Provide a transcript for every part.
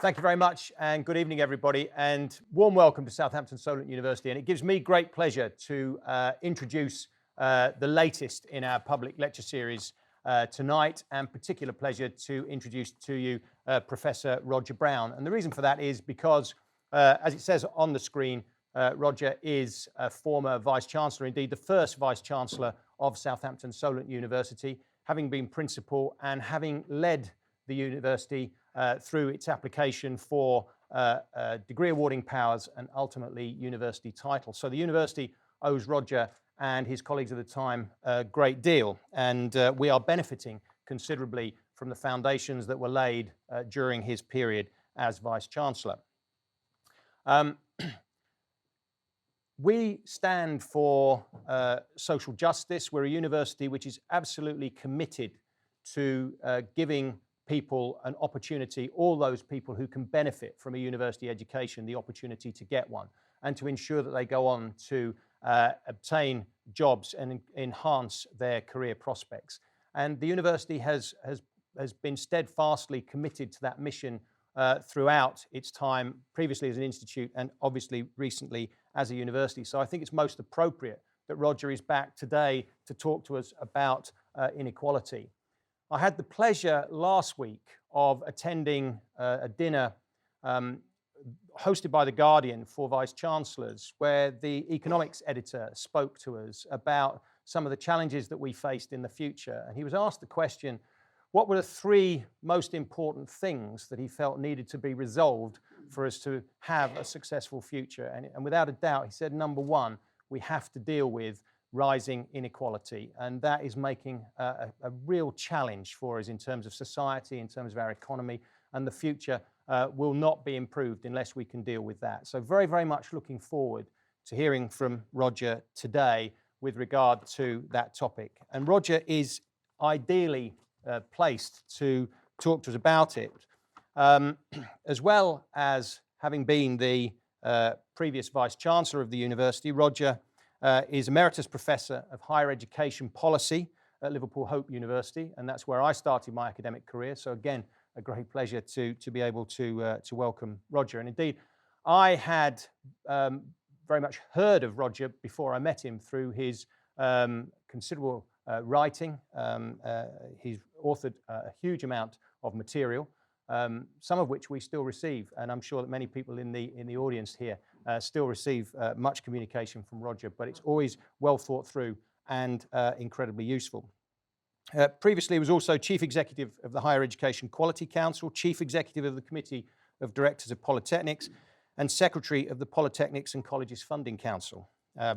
Thank you very much, and good evening, everybody, and warm welcome to Southampton Solent University. And it gives me great pleasure to introduce the latest in our public lecture series tonight, and particular pleasure to introduce to you Professor Roger Brown. And the reason for that is because, as it says on the screen, Roger is a former Vice-Chancellor, indeed the first Vice-Chancellor of Southampton Solent University, having been Principal and having led the university through its application for degree awarding powers and ultimately university titles. So the university owes Roger and his colleagues at the time a great deal, and we are benefiting considerably from the foundations that were laid during his period as Vice-Chancellor. We stand for social justice. We're a university which is absolutely committed to giving people an opportunity, all those people who can benefit from a university education, the opportunity to get one, and to ensure that they go on to obtain jobs and enhance their career prospects. And the university has been steadfastly committed to that mission throughout its time, previously as an institute and obviously recently as a university. So I think it's most appropriate that Roger is back today to talk to us about inequality. I had the pleasure last week of attending a dinner hosted by The Guardian for Vice-Chancellors, where the economics editor spoke to us about some of the challenges that we faced in the future. And he was asked the question, what were the three most important things that he felt needed to be resolved for us to have a successful future? And without a doubt, he said, number one, we have to deal with rising inequality, and that is making a real challenge for us in terms of society, in terms of our economy, and the future will not be improved unless we can deal with that. So very, very much looking forward to hearing from Roger today with regard to that topic. And Roger is ideally placed to talk to us about it, as well as having been the previous Vice-Chancellor of the university. Roger is Emeritus Professor of Higher Education Policy at Liverpool Hope University, and that's where I started my academic career. So again, a great pleasure to be able to welcome Roger. And indeed, I had very much heard of Roger before I met him through his considerable writing. He's authored a huge amount of material, some of which we still receive, and I'm sure that many people in the audience here still receive much communication from Roger, but it's always well thought through and incredibly useful. Previously, he was also Chief Executive of the Higher Education Quality Council, Chief Executive of the Committee of Directors of Polytechnics, and Secretary of the Polytechnics and Colleges Funding Council.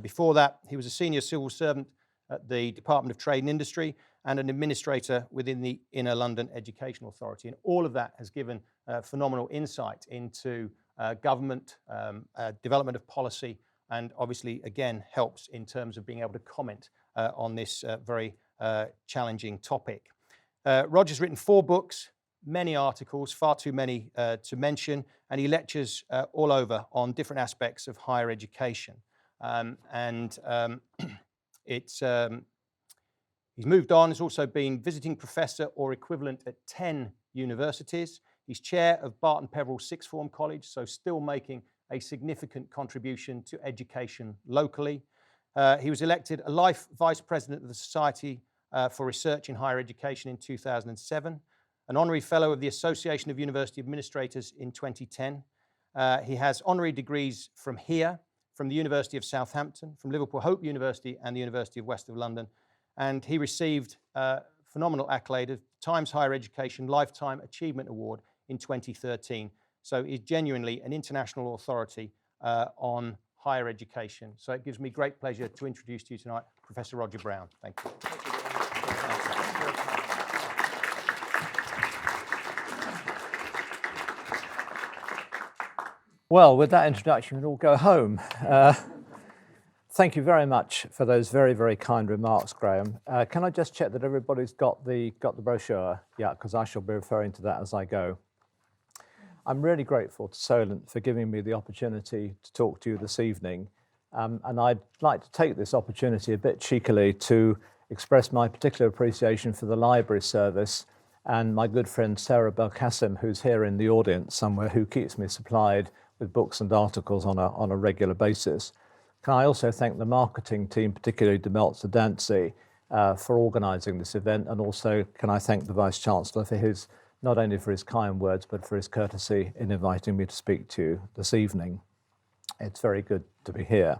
Before that, he was a senior civil servant at the Department of Trade and Industry and an administrator within the Inner London Education Authority. And all of that has given phenomenal insight into government, development of policy, and obviously, again, helps in terms of being able to comment on this very challenging topic. Roger's written 4 books, many articles, far too many to mention, and he lectures all over on different aspects of higher education. He's moved on. He's also been visiting professor or equivalent at 10 universities. He's chair of Barton Peveril Sixth Form College, so still making a significant contribution to education locally. He was elected a life vice president of the Society for Research in Higher Education in 2007, an honorary fellow of the Association of University Administrators in 2010. He has honorary degrees from here, from the University of Southampton, from Liverpool Hope University and the University of West of London. And he received phenomenal accolade of Times Higher Education Lifetime Achievement Award in 2013. So he's genuinely an international authority on higher education. So it gives me great pleasure to introduce to you tonight Professor Roger Brown. Thank you. Well, with that introduction, we'll all go home. Thank you very much for those very, very kind remarks, Graham. Can I just check that everybody's got the brochure? Yeah, because I shall be referring to that as I go. I'm really grateful to Solent for giving me the opportunity to talk to you this evening. And I'd like to take this opportunity a bit cheekily to express my particular appreciation for the library service and my good friend Sarah Belkacem, who's here in the audience somewhere, who keeps me supplied with books and articles on a regular basis. Can I also thank the marketing team, particularly Demeltzer Dancy, for organising this event, and also can I thank the Vice-Chancellor for his, not only for his kind words, but for his courtesy in inviting me to speak to you this evening. It's very good to be here.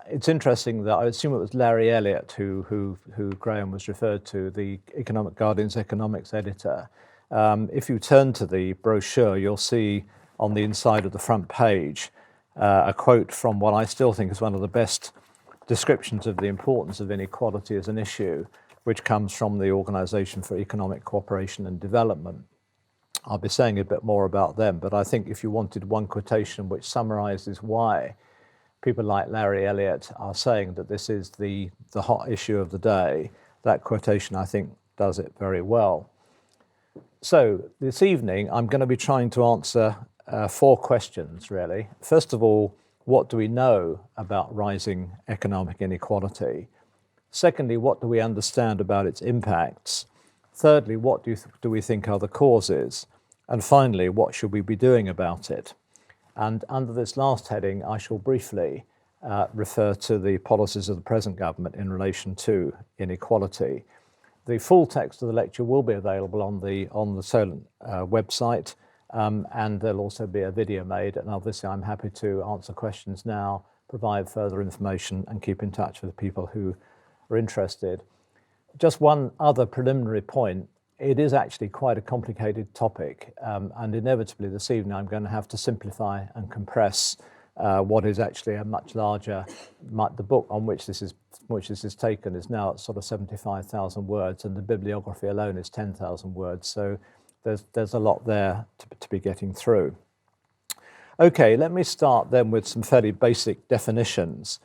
It's interesting that I assume it was Larry Elliott who Graham was referred to, the Economic Guardian's economics editor. If you turn to the brochure, you'll see on the inside of the front page a quote from what I still think is one of the best descriptions of the importance of inequality as an issue, which comes from the Organisation for Economic Cooperation and Development. I'll be saying a bit more about them, but I think if you wanted one quotation which summarises why people like Larry Elliott are saying that this is the hot issue of the day, that quotation I think does it very well. So this evening I'm going to be trying to answer 4 questions really. First of all, what do we know about rising economic inequality? Secondly, what do we understand about its impacts? Thirdly, what do we think are the causes? And finally, what should we be doing about it? And under this last heading, I shall briefly refer to the policies of the present government in relation to inequality. The full text of the lecture will be available on the Solent website, and there'll also be a video made, and obviously I'm happy to answer questions now, provide further information, and keep in touch with people who are interested. Just one other preliminary point. It is actually quite a complicated topic, and inevitably this evening I'm going to have to simplify and compress what is actually a much larger, the book on which this is taken is now at sort of 75,000 words, and the bibliography alone is 10,000 words. So there's a lot there to be getting through. Okay, let me start then with some fairly basic definitions.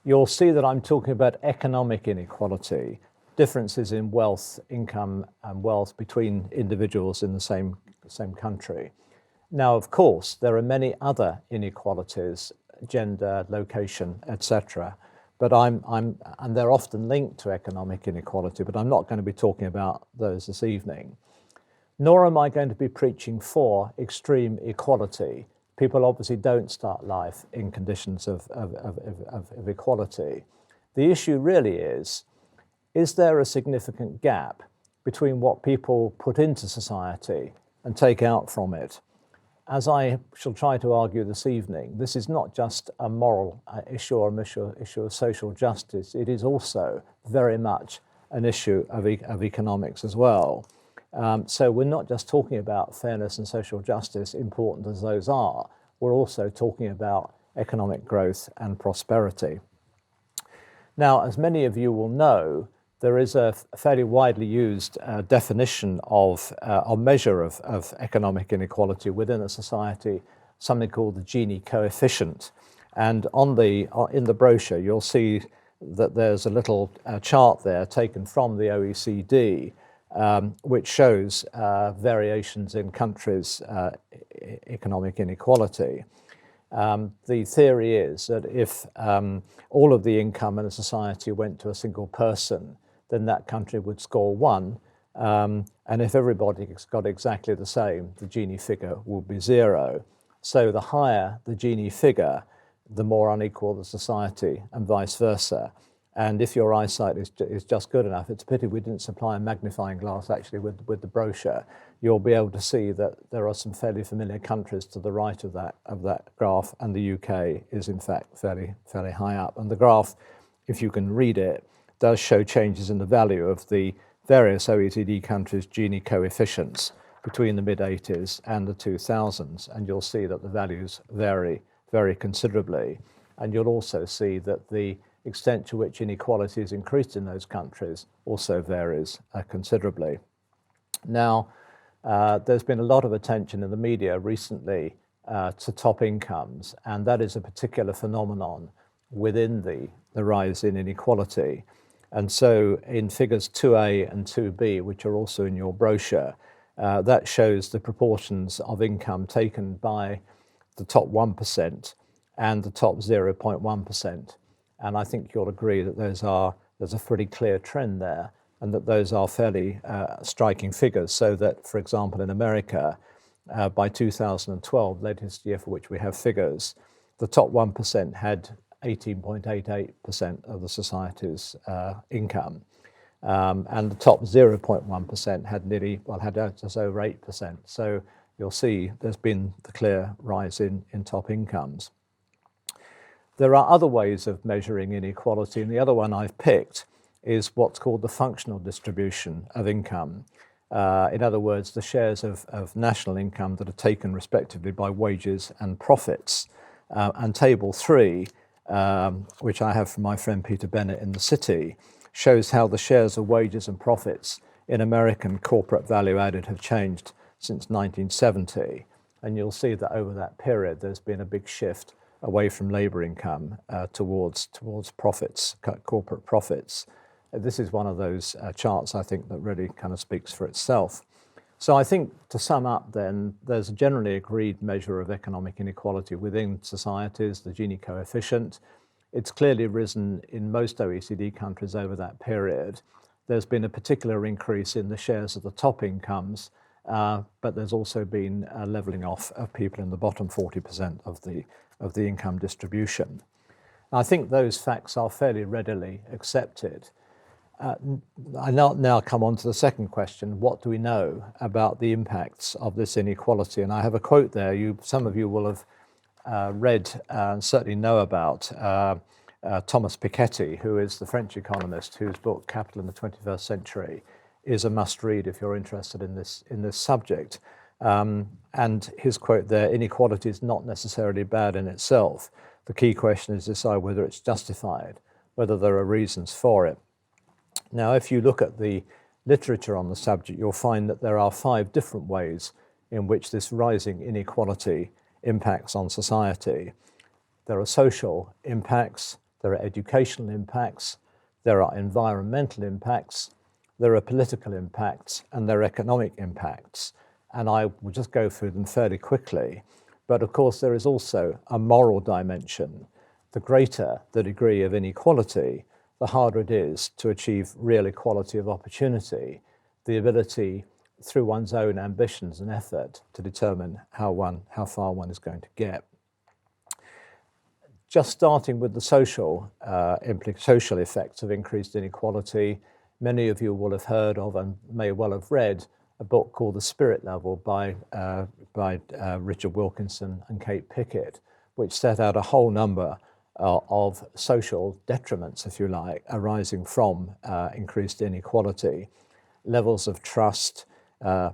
You'll see that I'm talking about economic inequality, differences in wealth, income and wealth between individuals in the same country. Now, of course, there are many other inequalities, gender, location, etc. But and they're often linked to economic inequality, but I'm not going to be talking about those this evening. Nor am I going to be preaching for extreme equality. People obviously don't start life in conditions of equality. The issue really is there a significant gap between what people put into society and take out from it? As I shall try to argue this evening, this is not just a moral issue or an issue of social justice. It is also very much an issue of economics as well. So we're not just talking about fairness and social justice, important as those are. We're also talking about economic growth and prosperity. Now, as many of you will know, there is a fairly widely used definition of a measure of economic inequality within a society, something called the Gini coefficient. And in the brochure, you'll see that there's a little chart there taken from the OECD, which shows variations in countries' economic inequality. The theory is that if all of the income in a society went to a single person, then that country would score 1. And if everybody got exactly the same, the Gini figure would be 0. So the higher the Gini figure, the more unequal the society, and vice versa. And if your eyesight is just good enough, it's a pity we didn't supply a magnifying glass actually with the brochure. You'll be able to see that there are some fairly familiar countries to the right of that graph, and the UK is in fact fairly high up. And the graph, if you can read it, does show changes in the value of the various OECD countries' Gini coefficients between the mid-80s and the 2000s, and you'll see that the values vary very considerably. And you'll also see that the extent to which inequality is increased in those countries also varies considerably. Now, there's been a lot of attention in the media recently to top incomes, and that is a particular phenomenon within the rise in inequality. And so in figures 2A and 2B, which are also in your brochure, that shows the proportions of income taken by the top 1% and the top 0.1%. And I think you'll agree that there's a pretty clear trend there and that those are fairly striking figures. So that, for example, in America, by 2012, latest year for which we have figures, the top 1% had 18.88% of the society's income. And the top 0.1% had just over 8%. So you'll see there's been the clear rise in top incomes. There are other ways of measuring inequality, and the other one I've picked is what's called the functional distribution of income. In other words, the shares of national income that are taken respectively by wages and profits. And table 3, which I have from my friend Peter Bennett in the City, shows how the shares of wages and profits in American corporate value added have changed since 1970. And you'll see that over that period, there's been a big shift away from labour income towards profits, corporate profits. This is one of those charts, I think, that really kind of speaks for itself. So I think, to sum up then, there's a generally agreed measure of economic inequality within societies, the Gini coefficient. It's clearly risen in most OECD countries over that period. There's been a particular increase in the shares of the top incomes, but there's also been a levelling off of people in the bottom 40% of the income distribution. I think those facts are fairly readily accepted. I now come on to the second question: what do we know about the impacts of this inequality? And I have a quote there. Some of you will have read and certainly know about Thomas Piketty, who is the French economist whose book Capital in the 21st Century is a must-read if you're interested in this subject. And his quote there: "Inequality is not necessarily bad in itself. The key question is to decide whether it's justified, whether there are reasons for it." Now, if you look at the literature on the subject, you'll find that there are 5 different ways in which this rising inequality impacts on society. There are social impacts, there are educational impacts, there are environmental impacts, there are political impacts, and there are economic impacts. And I will just go through them fairly quickly. But of course, there is also a moral dimension. The greater the degree of inequality, the harder it is to achieve real equality of opportunity, the ability through one's own ambitions and effort to determine how far one is going to get. Just starting with the social effects of increased inequality, many of you will have heard of and may well have read a book called The Spirit Level by Richard Wilkinson and Kate Pickett, which set out a whole number of social detriments, if you like, arising from increased inequality. Levels of trust,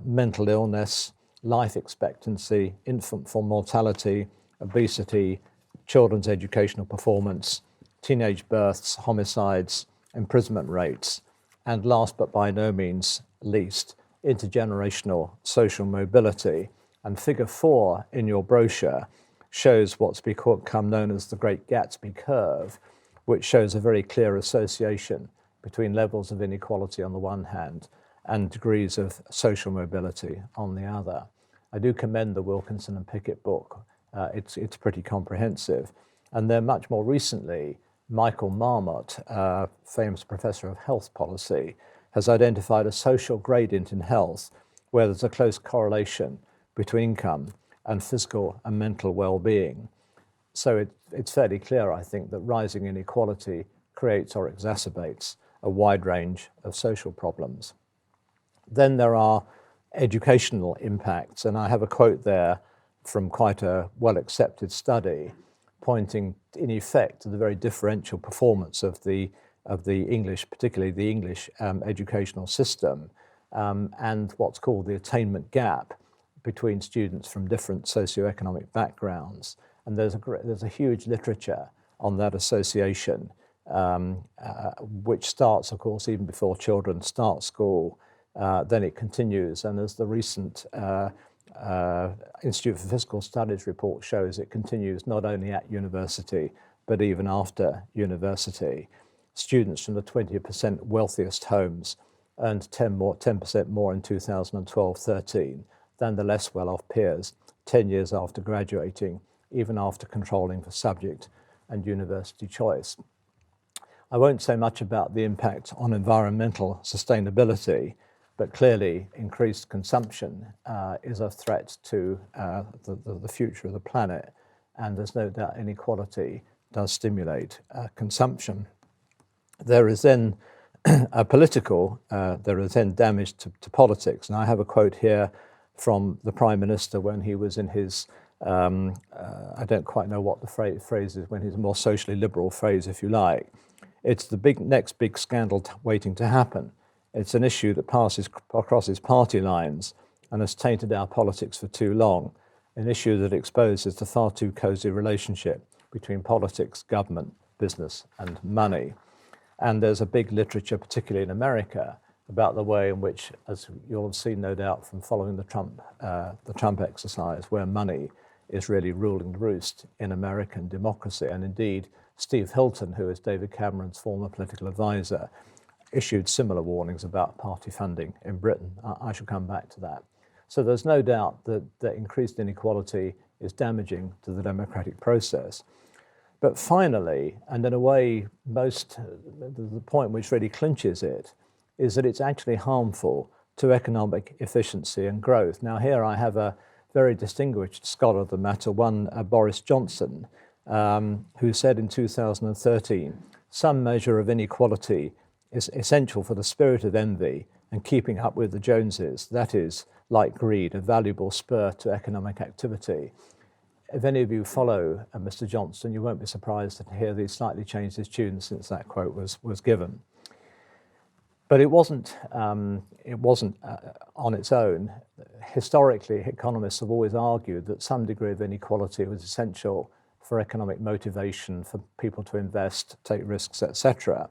mental illness, life expectancy, infant mortality, obesity, children's educational performance, teenage births, homicides, imprisonment rates, and last but by no means least, intergenerational social mobility. And figure 4 in your brochure shows what's become known as the Great Gatsby curve, which shows a very clear association between levels of inequality on the one hand and degrees of social mobility on the other. I do commend the Wilkinson and Pickett book. It's pretty comprehensive. And then much more recently, Michael Marmot, famous professor of health policy, has identified a social gradient in health where there's a close correlation between income and physical and mental well-being. So it's fairly clear, I think, that rising inequality creates or exacerbates a wide range of social problems. Then there are educational impacts, and I have a quote there from quite a well-accepted study pointing in effect to the very differential performance of the English, particularly the English educational system, and what's called the attainment gap between students from different socioeconomic backgrounds. And there's a huge literature on that association, which starts, of course, even before children start school. Then it continues, and as the recent Institute for Fiscal Studies report shows, it continues not only at university, but even after university. Students from the 20% wealthiest homes earned 10% more in 2012-13 than the less well-off peers 10 years after graduating, even after controlling for subject and university choice. I won't say much about the impact on environmental sustainability, but clearly increased consumption is a threat to the future of the planet, and there's no doubt inequality does stimulate consumption. There is then there is then damage to politics, and I have a quote here from the Prime Minister when he was in his, I don't quite know what the phrase is, when he's a more socially liberal phrase, if you like. It's the next big scandal waiting to happen. It's an issue that passes crosses party lines and has tainted our politics for too long, an issue that exposes the far too cosy relationship between politics, government, business and money. And there's a big literature, particularly in America, about the way in which, as you'll have seen no doubt from following the Trump exercise, where money is really ruling the roost in American democracy. And indeed, Steve Hilton, who is David Cameron's former political advisor, issued similar warnings about party funding in Britain. I shall come back to that. So there's no doubt that increased inequality is damaging to the democratic process. But finally, and in a way, the point which really clinches it, is that it's actually harmful to economic efficiency and growth. Now here I have a very distinguished scholar of the matter, one Boris Johnson, who said in 2013, some measure of inequality is essential for the spirit of envy and keeping up with the Joneses. That is, like greed, a valuable spur to economic activity. If any of you follow Mr. Johnson, you won't be surprised to hear that he's slightly changed his tune since that quote was given. But it wasn't on its own. Historically, economists have always argued that some degree of inequality was essential for economic motivation, for people to invest, take risks, etc.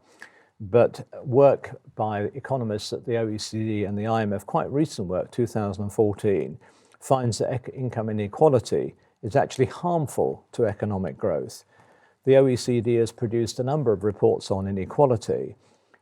But work by economists at the OECD and the IMF, quite recent work, 2014, finds that income inequality is actually harmful to economic growth. The OECD has produced a number of reports on inequality.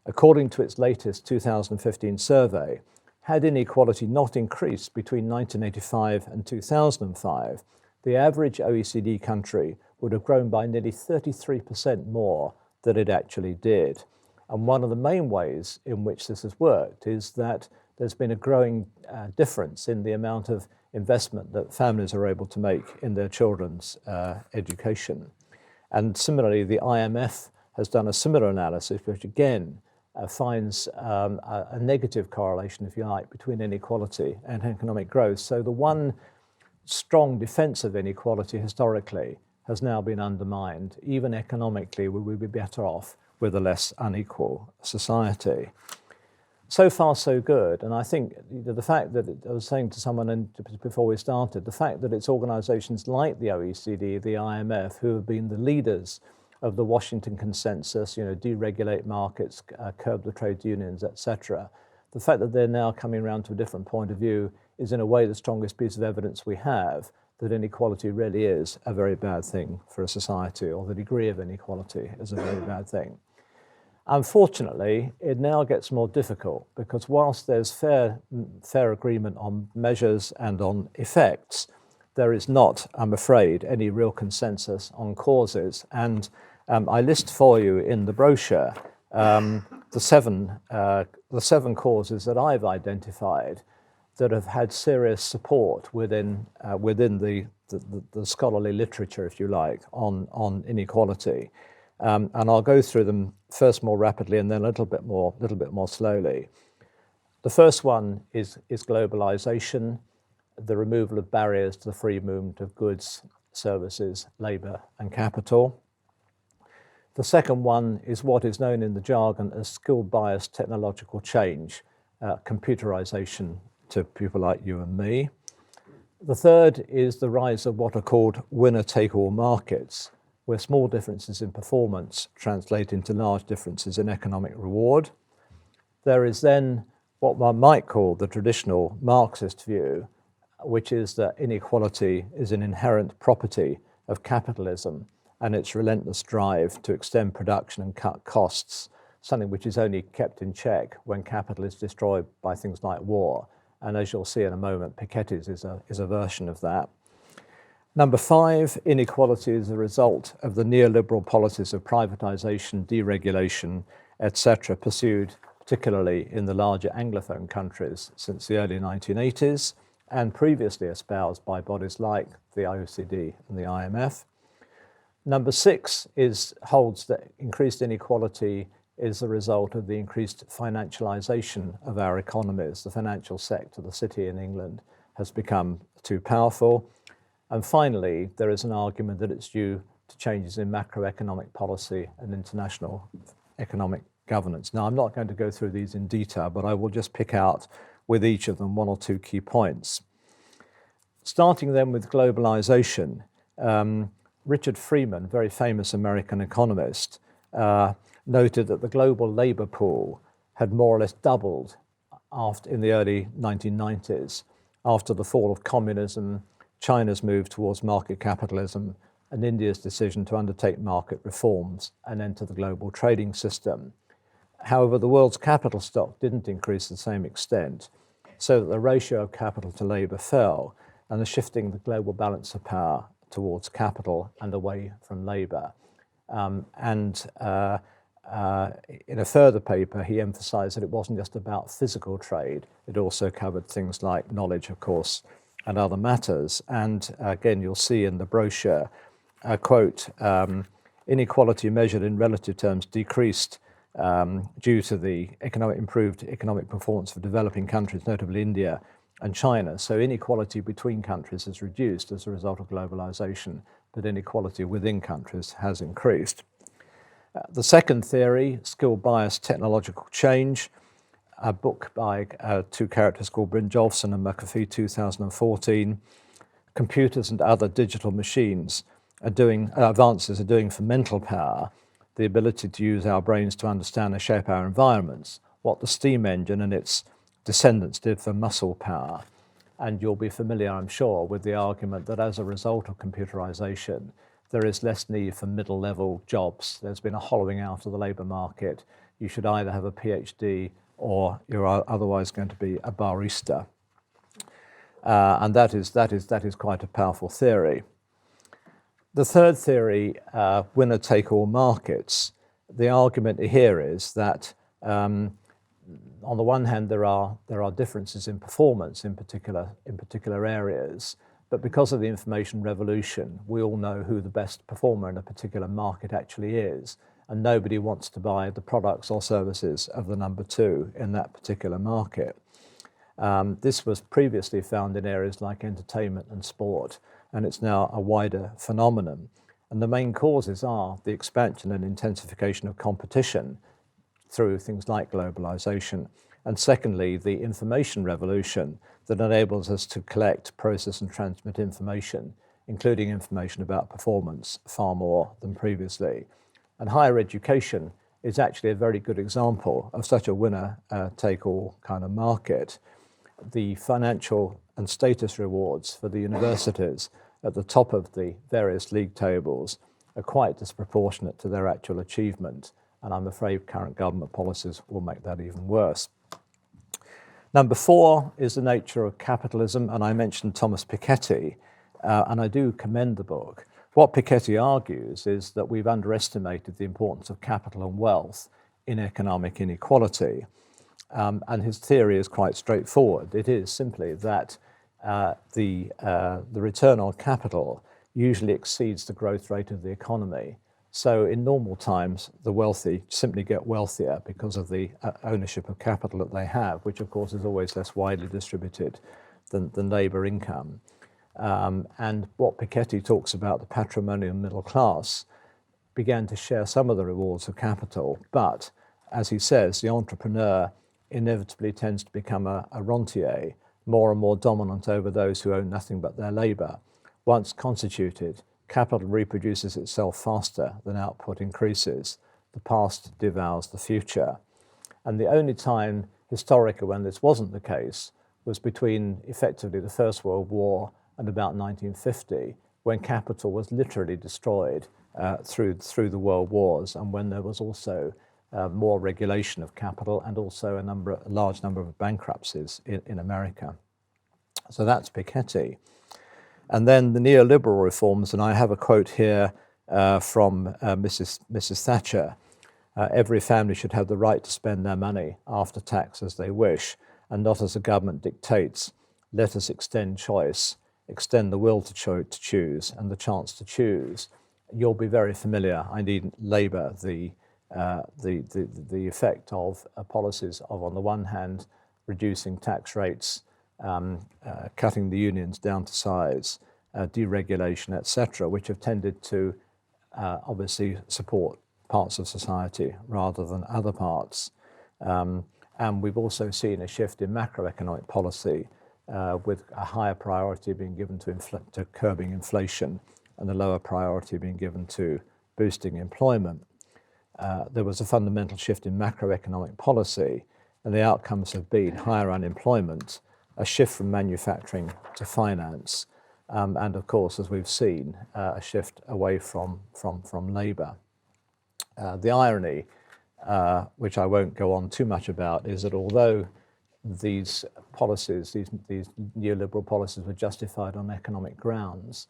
According to its latest 2015 survey, had inequality not increased between 1985 and 2005, the average OECD country would have grown by nearly 33% more than it actually did. And one of the main ways in which this has worked is that there's been a growing difference in the amount of investment that families are able to make in their children's education. And similarly, the IMF has done a similar analysis, which again finds a negative correlation, if you like, between inequality and economic growth. So the one strong defense of inequality historically has now been undermined. Even economically, we would be better off with a less unequal society. So far, so good. And I think the fact that, I was saying to someone before we started, the fact that it's organizations like the OECD, the IMF, who have been the leaders of the Washington consensus, deregulate markets, curb the trade unions, etc. The fact that they're now coming around to a different point of view is in a way the strongest piece of evidence we have that inequality really is a very bad thing for a society, or the degree of inequality is a very bad thing. Unfortunately, it now gets more difficult because whilst there's fair agreement on measures and on effects, there is not, I'm afraid, any real consensus on causes. And I list for you in the brochure the seven causes that I've identified that have had serious support within the scholarly literature, if you like, on inequality. And I'll go through them first more rapidly and then a little bit more slowly. The first one is globalization, the removal of barriers to the free movement of goods, services, labour and capital. The second one is what is known in the jargon as skill-biased technological change, computerization to people like you and me. The third is the rise of what are called winner-take-all markets, where small differences in performance translate into large differences in economic reward. There is then what one might call the traditional Marxist view, which is that inequality is an inherent property of capitalism and its relentless drive to extend production and cut costs, something which is only kept in check when capital is destroyed by things like war. And as you'll see in a moment, Piketty's is a version of that. Number 5, inequality is a result of the neoliberal policies of privatization, deregulation, etc., pursued particularly in the larger Anglophone countries since the early 1980s and previously espoused by bodies like the OECD and the IMF. Number 6 holds that increased inequality is the result of the increased financialization of our economies. The financial sector, the city in England, has become too powerful. And finally, there is an argument that it's due to changes in macroeconomic policy and international economic governance. Now, I'm not going to go through these in detail, but I will just pick out with each of them 1 or 2 key points. Starting then with globalization, Richard Freeman, very famous American economist, noted that the global labor pool had more or less doubled in the early 1990s after the fall of communism, China's move towards market capitalism, and India's decision to undertake market reforms and enter the global trading system. However, the world's capital stock didn't increase to the same extent, so that the ratio of capital to labour fell, and shifting the global balance of power towards capital and away from labour. In a further paper, he emphasised that it wasn't just about physical trade, it also covered things like knowledge, of course, and other matters. And again, you'll see in the brochure, quote, inequality measured in relative terms decreased due to the improved economic performance for developing countries, notably India and China. So inequality between countries has reduced as a result of globalization, but inequality within countries has increased. The second theory, skill-biased technological change, a book by 2 characters called Brynjolfsson and McAfee, 2014. Computers and other digital machines advances are doing for mental power, the ability to use our brains to understand and shape our environments, what the steam engine and its descendants did for muscle power. And you'll be familiar, I'm sure, with the argument that as a result of computerization, there is less need for middle-level jobs. There's been a hollowing out of the labour market. You should either have a PhD or you're otherwise going to be a barista. And that is quite a powerful theory. The third theory, winner-take-all markets, the argument here is that on the one hand, there are differences in performance in particular areas, but because of the information revolution, we all know who the best performer in a particular market actually is, and nobody wants to buy the products or services of the number 2 in that particular market. This was previously found in areas like entertainment and sport, and it's now a wider phenomenon. And the main causes are the expansion and intensification of competition through things like globalization, and secondly, the information revolution that enables us to collect, process and transmit information, including information about performance, far more than previously. And higher education is actually a very good example of such a winner-take-all kind of market. The financial and status rewards for the universities at the top of the various league tables are quite disproportionate to their actual achievement, and I'm afraid current government policies will make that even worse. Number 4 is the nature of capitalism, and I mentioned Thomas Piketty, and I do commend the book. What Piketty argues is that we've underestimated the importance of capital and wealth in economic inequality, and his theory is quite straightforward. It is simply that the return on capital usually exceeds the growth rate of the economy. So in normal times, the wealthy simply get wealthier because of the ownership of capital that they have, which of course is always less widely distributed than labour income. And what Piketty talks about, the patrimonial middle class, began to share some of the rewards of capital. But as he says, the entrepreneur inevitably tends to become a rentier, more and more dominant over those who own nothing but their labour. Once constituted, capital reproduces itself faster than output increases. The past devours the future. And the only time historically when this wasn't the case was between effectively the First World War and about 1950, when capital was literally destroyed through the world wars, and when there was also more regulation of capital and also a large number of bankruptcies in America. So that's Piketty. And then the neoliberal reforms, and I have a quote here from Mrs. Thatcher. Every family should have the right to spend their money after tax as they wish, and not as the government dictates. Let us extend choice, extend the will to choose and the chance to choose. You'll be very familiar, I needn't labour the effect of policies of, on the one hand, reducing tax rates, cutting the unions down to size, deregulation, etc., which have tended to obviously support parts of society rather than other parts. And we've also seen a shift in macroeconomic policy with a higher priority being given to curbing inflation and a lower priority being given to boosting employment. There was a fundamental shift in macroeconomic policy, and the outcomes have been higher unemployment, a shift from manufacturing to finance, and of course, as we've seen, a shift away from labour. The irony, which I won't go on too much about, is that although these policies, these neoliberal policies were justified on economic grounds,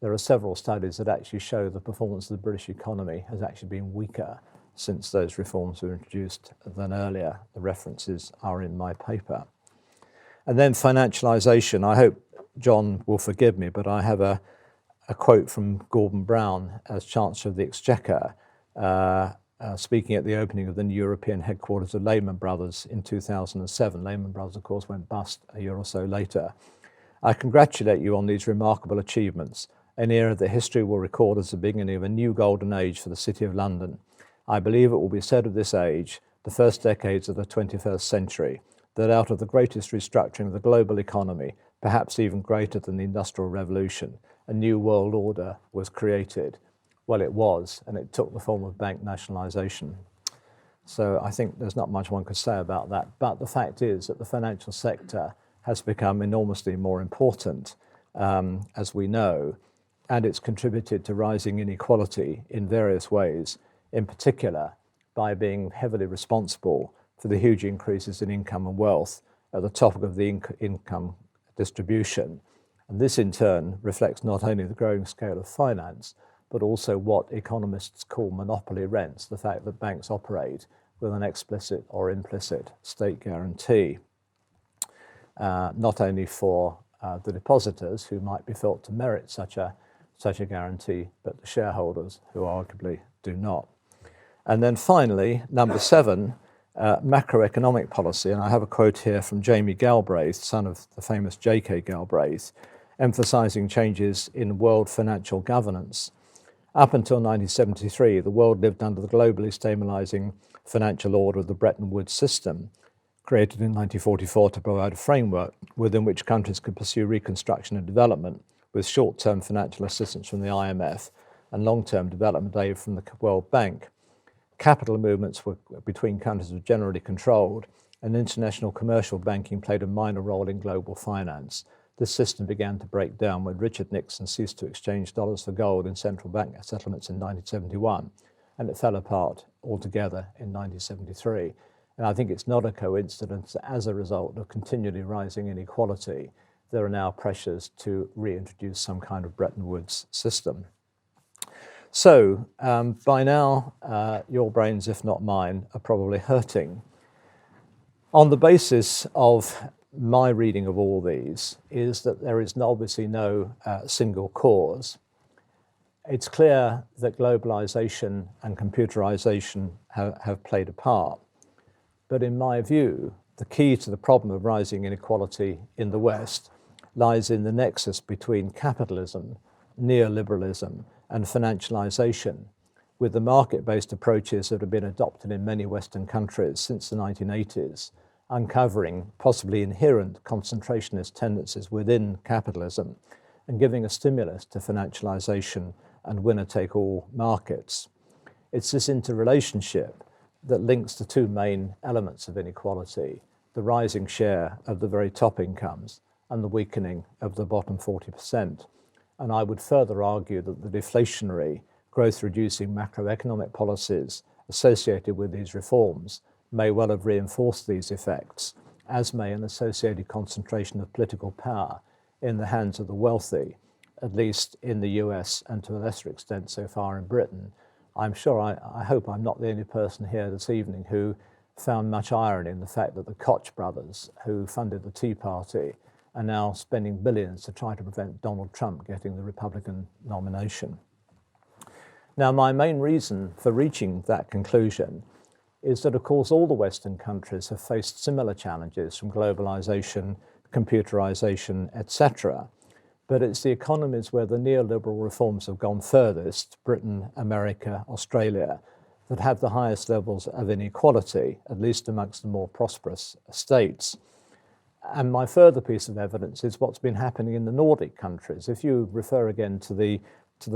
there are several studies that actually show the performance of the British economy has actually been weaker since those reforms were introduced than earlier. The references are in my paper. And then financialisation. I hope John will forgive me, but I have a quote from Gordon Brown as Chancellor of the Exchequer, speaking at the opening of the new European headquarters of Lehman Brothers in 2007. Lehman Brothers, of course, went bust a year or so later. I congratulate you on these remarkable achievements, an era that history will record as the beginning of a new golden age for the City of London. I believe it will be said of this age, the first decades of the 21st century, that out of the greatest restructuring of the global economy, perhaps even greater than the Industrial Revolution, a new world order was created. Well, it was, and it took the form of bank nationalisation. So I think there's not much one could say about that. But the fact is that the financial sector has become enormously more important, as we know, and it's contributed to rising inequality in various ways, in particular by being heavily responsible for the huge increases in income and wealth at the top of the income distribution. And this in turn reflects not only the growing scale of finance, but also what economists call monopoly rents, the fact that banks operate with an explicit or implicit state guarantee, not only for the depositors who might be felt to merit such a guarantee, but the shareholders who arguably do not. And then finally, number 7, macroeconomic policy, and I have a quote here from Jamie Galbraith, son of the famous J.K. Galbraith, emphasising changes in world financial governance. Up until 1973, the world lived under the globally stabilising financial order of the Bretton Woods system, created in 1944 to provide a framework within which countries could pursue reconstruction and development with short-term financial assistance from the IMF and long-term development aid from the World Bank. Capital movements between countries were generally controlled, and international commercial banking played a minor role in global finance. This system began to break down when Richard Nixon ceased to exchange dollars for gold in central bank settlements in 1971, and it fell apart altogether in 1973. And I think it's not a coincidence that as a result of continually rising inequality, there are now pressures to reintroduce some kind of Bretton Woods system. So by now, your brains, if not mine, are probably hurting. On the basis of my reading of all these is that there is obviously no single cause. It's clear that globalization and computerization have played a part. But in my view, the key to the problem of rising inequality in the West lies in the nexus between capitalism, neoliberalism, and financialization, with the market-based approaches that have been adopted in many Western countries since the 1980s, uncovering possibly inherent concentrationist tendencies within capitalism and giving a stimulus to financialization and winner-take-all markets. It's this interrelationship that links the two main elements of inequality, the rising share of the very top incomes and the weakening of the bottom 40%. And I would further argue that the deflationary, growth-reducing macroeconomic policies associated with these reforms may well have reinforced these effects, as may an associated concentration of political power in the hands of the wealthy, at least in the US and to a lesser extent so far in Britain. I'm sure, I hope I'm not the only person here this evening who found much irony in the fact that the Koch brothers, who funded the Tea Party, are now spending billions to try to prevent Donald Trump getting the Republican nomination. Now, my main reason for reaching that conclusion is that, of course, all the Western countries have faced similar challenges from globalization, computerization, etc. But it's the economies where the neoliberal reforms have gone furthest, Britain, America, Australia, that have the highest levels of inequality, at least amongst the more prosperous states. And my further piece of evidence is what's been happening in the Nordic countries. If you refer again to the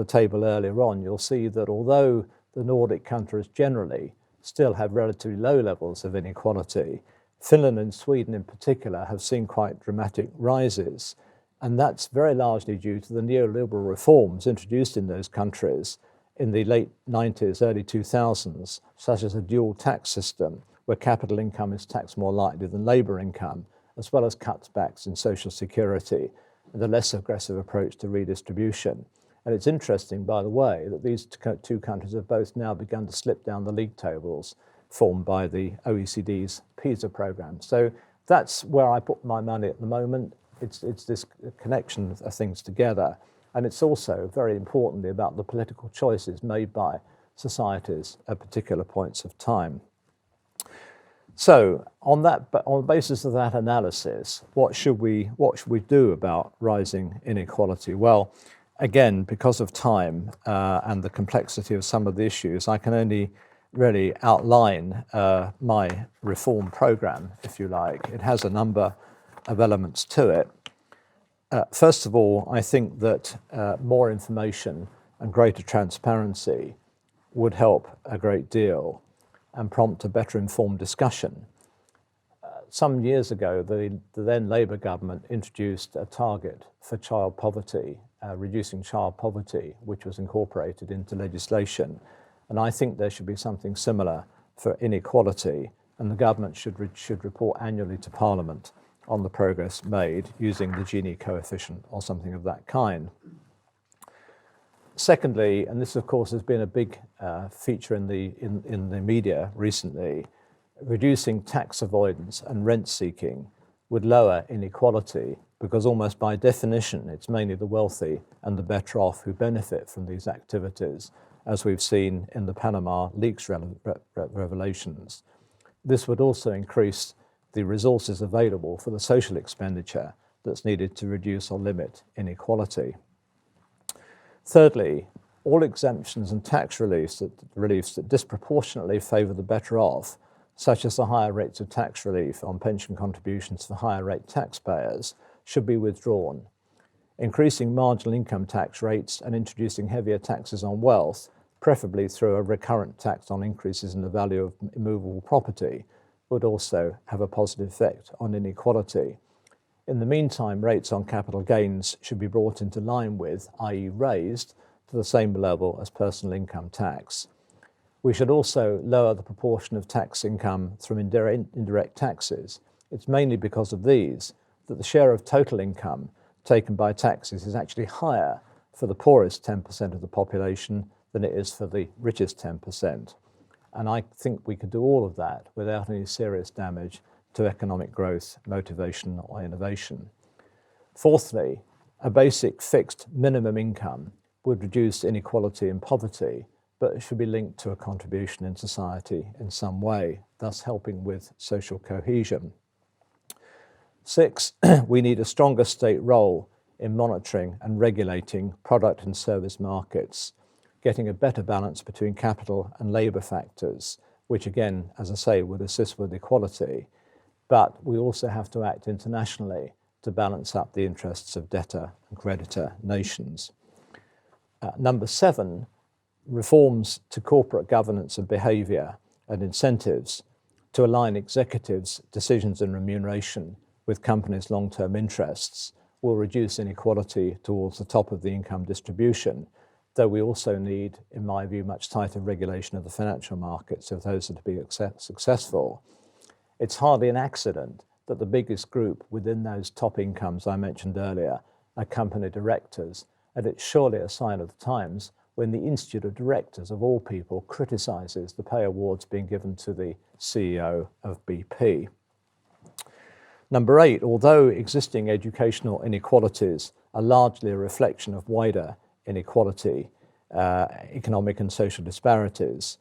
table earlier on, you'll see that although the Nordic countries generally still have relatively low levels of inequality, Finland and Sweden in particular have seen quite dramatic rises. And that's very largely due to the neoliberal reforms introduced in those countries in the late 90s, early 2000s, such as a dual tax system where capital income is taxed more lightly than labour income, as well as cutbacks in social security and a less aggressive approach to redistribution. And it's interesting, by the way, that these two countries have both now begun to slip down the league tables formed by the OECD's PISA program. So that's where I put my money at the moment. It's this connection of things together. And it's also, very importantly, about the political choices made by societies at particular points of time. So on the basis of that analysis, what should we do about rising inequality? Well, again, because of time and the complexity of some of the issues, I can only really outline my reform program, if you like. It has a number of elements to it. First of all, I think that more information and greater transparency would help a great deal and prompt a better informed discussion. Some years ago, the then Labour government introduced a target for child poverty, reducing child poverty, which was incorporated into legislation. And I think there should be something similar for inequality, and the government should report annually to Parliament on the progress made using the Gini coefficient or something of that kind. Secondly, and this of course has been a big feature in the media recently, reducing tax avoidance and rent seeking would lower inequality, because almost by definition it's mainly the wealthy and the better off who benefit from these activities, as we've seen in the Panama leaks revelations. This would also increase the resources available for the social expenditure that's needed to reduce or limit inequality. Thirdly, all exemptions and tax reliefs that disproportionately favour the better off, such as the higher rates of tax relief on pension contributions for higher rate taxpayers, should be withdrawn. Increasing marginal income tax rates and introducing heavier taxes on wealth, preferably through a recurrent tax on increases in the value of immovable property, would also have a positive effect on inequality. In the meantime, rates on capital gains should be brought into line with, i.e. raised, to the same level as personal income tax. We should also lower the proportion of tax income from indirect taxes. It's mainly because of these that the share of total income taken by taxes is actually higher for the poorest 10% of the population than it is for the richest 10%. And I think we could do all of that without any serious damage to economic growth, motivation, or innovation. Fourthly, a basic fixed minimum income would reduce inequality and poverty, but it should be linked to a contribution in society in some way, thus helping with social cohesion. 6, we need a stronger state role in monitoring and regulating product and service markets, getting a better balance between capital and labour factors, which again, as I say, would assist with equality. But we also have to act internationally to balance up the interests of debtor and creditor nations. Number 7, reforms to corporate governance and behaviour and incentives to align executives' decisions and remuneration with companies' long-term interests will reduce inequality towards the top of the income distribution, though we also need, in my view, much tighter regulation of the financial markets if those are to be successful. It's hardly an accident that the biggest group within those top incomes I mentioned earlier are company directors, and it's surely a sign of the times when the Institute of Directors, of all people, criticises the pay awards being given to the CEO of BP. Number 8, although existing educational inequalities are largely a reflection of wider inequality, economic and social disparities,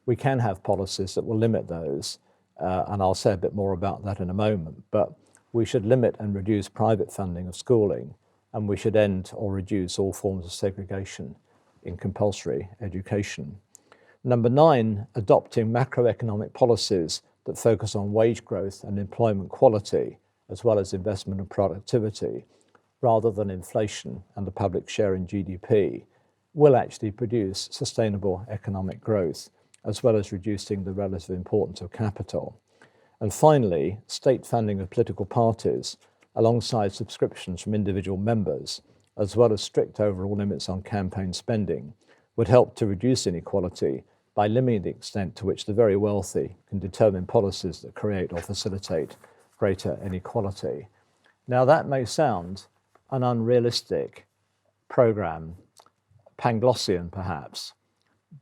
we can have policies that will limit those, and I'll say a bit more about that in a moment, but we should limit and reduce private funding of schooling, and we should end or reduce all forms of segregation in compulsory education. Number 9, adopting macroeconomic policies that focus on wage growth and employment quality, as well as investment and productivity, rather than inflation and the public share in GDP, will actually produce sustainable economic growth, as well as reducing the relative importance of capital. And finally, state funding of political parties, alongside subscriptions from individual members, as well as strict overall limits on campaign spending, would help to reduce inequality by limiting the extent to which the very wealthy can determine policies that create or facilitate greater inequality. Now, that may sound an unrealistic programme, Panglossian perhaps,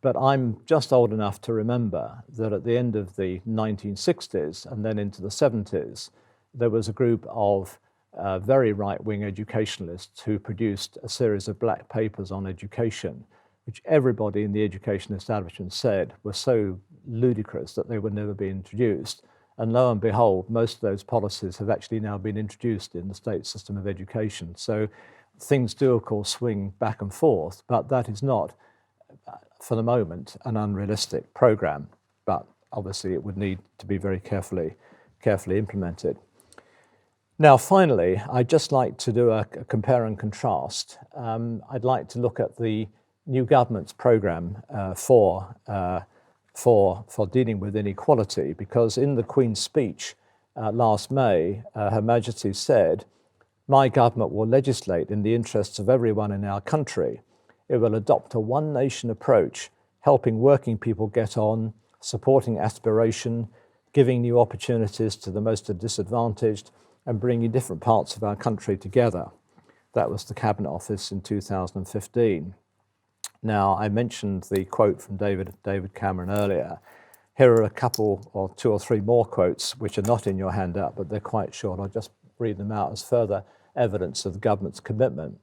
but I'm just old enough to remember that at the end of the 1960s and then into the 70s, there was a group of very right-wing educationalists who produced a series of black papers on education, which everybody in the education establishment said were so ludicrous that they would never be introduced. And lo and behold, most of those policies have actually now been introduced in the state system of education. So things do, of course, swing back and forth, but that is not, for the moment, an unrealistic programme. But obviously it would need to be very carefully implemented. Now, finally, I'd just like to do a compare and contrast. I'd like to look at the new government's programme for dealing with inequality, because in the Queen's speech last May, Her Majesty said, "My government will legislate in the interests of everyone in our country. It will adopt a one-nation approach, helping working people get on, supporting aspiration, giving new opportunities to the most disadvantaged, and bringing different parts of our country together." That was the Cabinet Office in 2015. Now, I mentioned the quote from David Cameron earlier. Here are a couple or 2 or 3 more quotes which are not in your handout, but they're quite short. I'll just read them out as further evidence of the government's commitment.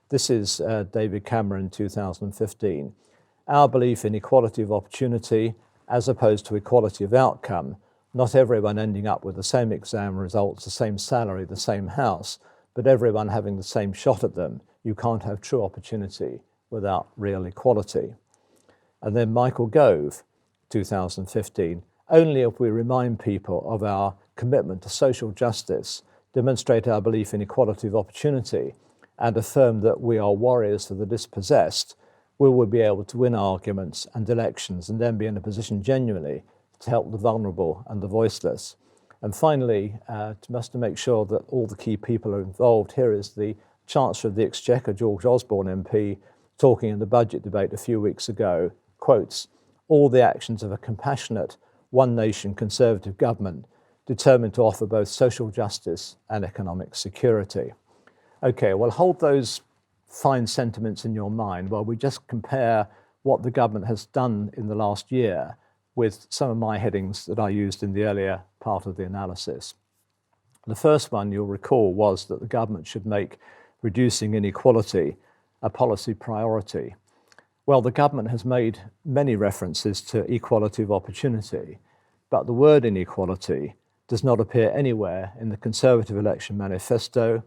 This is David Cameron in 2015. "Our belief in equality of opportunity as opposed to equality of outcome, not everyone ending up with the same exam results, the same salary, the same house, but everyone having the same shot at them. You can't have true opportunity without real equality." And then Michael Gove, 2015, "Only if we remind people of our commitment to social justice, demonstrate our belief in equality of opportunity, and affirm that we are warriors for the dispossessed, will we be able to win arguments and elections and then be in a position genuinely to help the vulnerable and the voiceless." And finally, just to make sure that all the key people are involved, here is the Chancellor of the Exchequer, George Osborne MP, talking in the budget debate a few weeks ago, quotes, "All the actions of a compassionate, one-nation Conservative government determined to offer both social justice and economic security." Okay, well, hold those fine sentiments in your mind while we just compare what the government has done in the last year with some of my headings that I used in the earlier part of the analysis. The first one, you'll recall, was that the government should make reducing inequality a policy priority. Well, the government has made many references to equality of opportunity, but the word inequality does not appear anywhere in the Conservative election manifesto,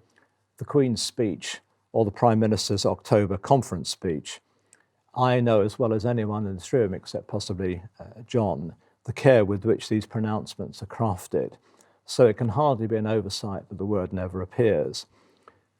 the Queen's speech, or the Prime Minister's October conference speech. I know as well as anyone in this room, except possibly John, the care with which these pronouncements are crafted, so it can hardly be an oversight that the word never appears.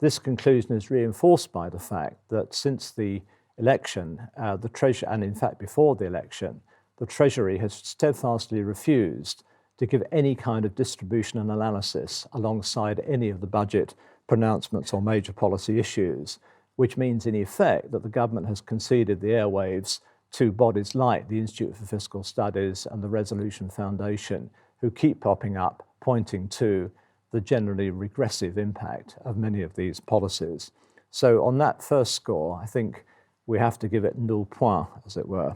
This conclusion is reinforced by the fact that since the election, the Treasury, and in fact before the election, the Treasury has steadfastly refused to give any kind of distribution and analysis alongside any of the budget pronouncements or major policy issues, which means in effect that the government has conceded the airwaves to bodies like the Institute for Fiscal Studies and the Resolution Foundation, who keep popping up, pointing to the generally regressive impact of many of these policies. So on that first score, I think we have to give it nul point, as it were.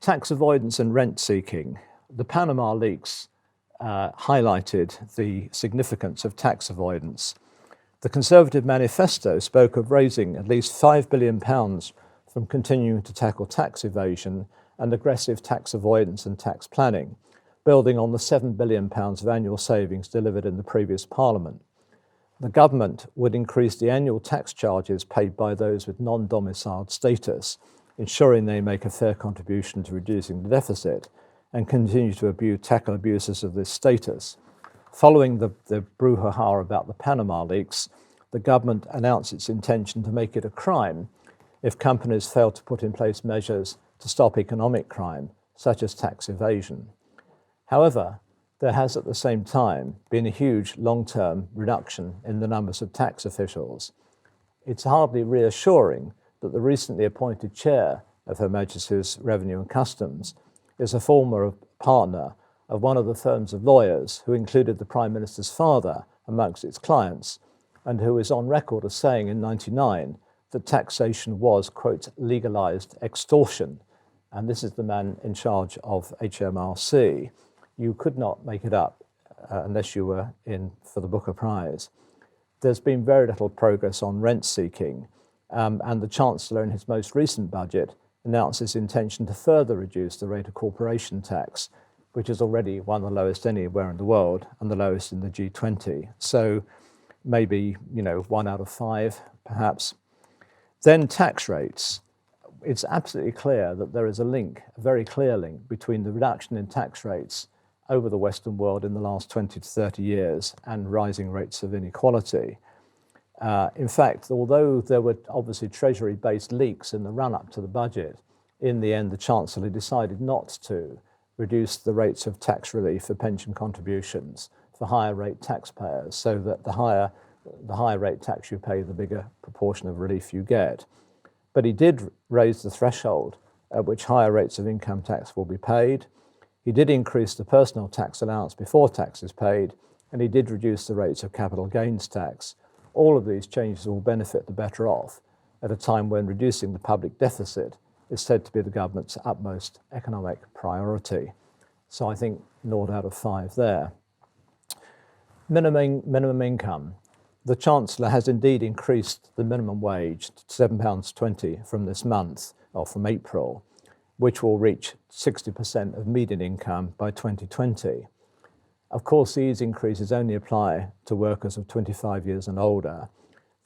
Tax avoidance and rent seeking. The Panama leaks highlighted the significance of tax avoidance. The Conservative manifesto spoke of raising at least £5 billion from continuing to tackle tax evasion and aggressive tax avoidance and tax planning, building on the £7 billion of annual savings delivered in the previous Parliament. The government would increase the annual tax charges paid by those with non-domiciled status, ensuring they make a fair contribution to reducing the deficit, and continue to tackle abuses of this status. Following the brouhaha about the Panama leaks, the government announced its intention to make it a crime if companies fail to put in place measures to stop economic crime, such as tax evasion. However, there has at the same time been a huge long-term reduction in the numbers of tax officials. It's hardly reassuring that the recently appointed chair of Her Majesty's Revenue and Customs is a former partner of one of the firms of lawyers who included the Prime Minister's father amongst its clients, and who is on record as saying in 1999 that taxation was, quote, legalised extortion. And this is the man in charge of HMRC. You could not make it up unless you were in for the Booker Prize. There's been very little progress on rent seeking, and the Chancellor in his most recent budget announced his intention to further reduce the rate of corporation tax, which is already one of the lowest anywhere in the world and the lowest in the G20. So maybe, 1 out of 5, perhaps. Then tax rates. It's absolutely clear that there is a link, a very clear link, between the reduction in tax rates over the Western world in the last 20 to 30 years and rising rates of inequality. In fact, although there were obviously Treasury-based leaks in the run-up to the budget, in the end the Chancellor decided not to reduce the rates of tax relief for pension contributions for higher rate taxpayers, so that the higher rate tax you pay, the bigger proportion of relief you get. But he did raise the threshold at which higher rates of income tax will be paid. He did increase the personal tax allowance before tax is paid, and he did reduce the rates of capital gains tax. All of these changes will benefit the better off at a time when reducing the public deficit is said to be the government's utmost economic priority. So I think 0 out of 5 there. Minimum income. The Chancellor has indeed increased the minimum wage to £7.20 from this month, or from April, which will reach 60% of median income by 2020. Of course, these increases only apply to workers of 25 years and older.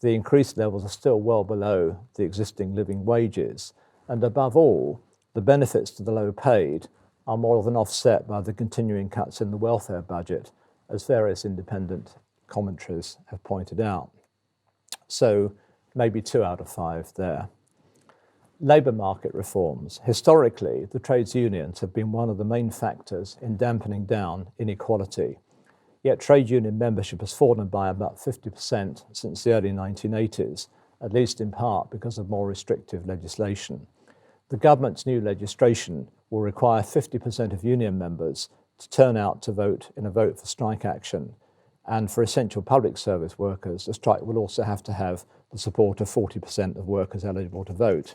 The increased levels are still well below the existing living wages, and above all, the benefits to the low paid are more than offset by the continuing cuts in the welfare budget, as various independent commentaries have pointed out. So maybe 2 out of 5 there. Labour market reforms. Historically, the trades unions have been one of the main factors in dampening down inequality. Yet trade union membership has fallen by about 50% since the early 1980s, at least in part because of more restrictive legislation. The government's new legislation will require 50% of union members to turn out to vote in a vote for strike action. And for essential public service workers, the strike will also have to have the support of 40% of workers eligible to vote.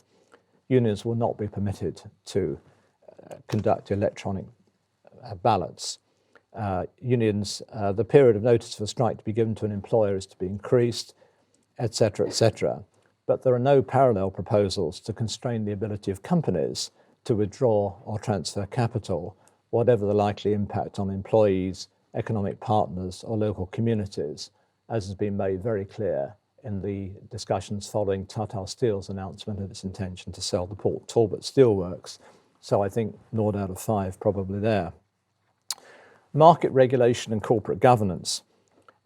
Unions will not be permitted to conduct electronic ballots. The period of notice for a strike to be given to an employer is to be increased, etc., etc. But there are no parallel proposals to constrain the ability of companies to withdraw or transfer capital, whatever the likely impact on employees, economic partners, or local communities, as has been made very clear in the discussions following Tata Steel's announcement of its intention to sell the Port Talbot Steelworks. So I think 0 out of 5 probably there. Market regulation and corporate governance.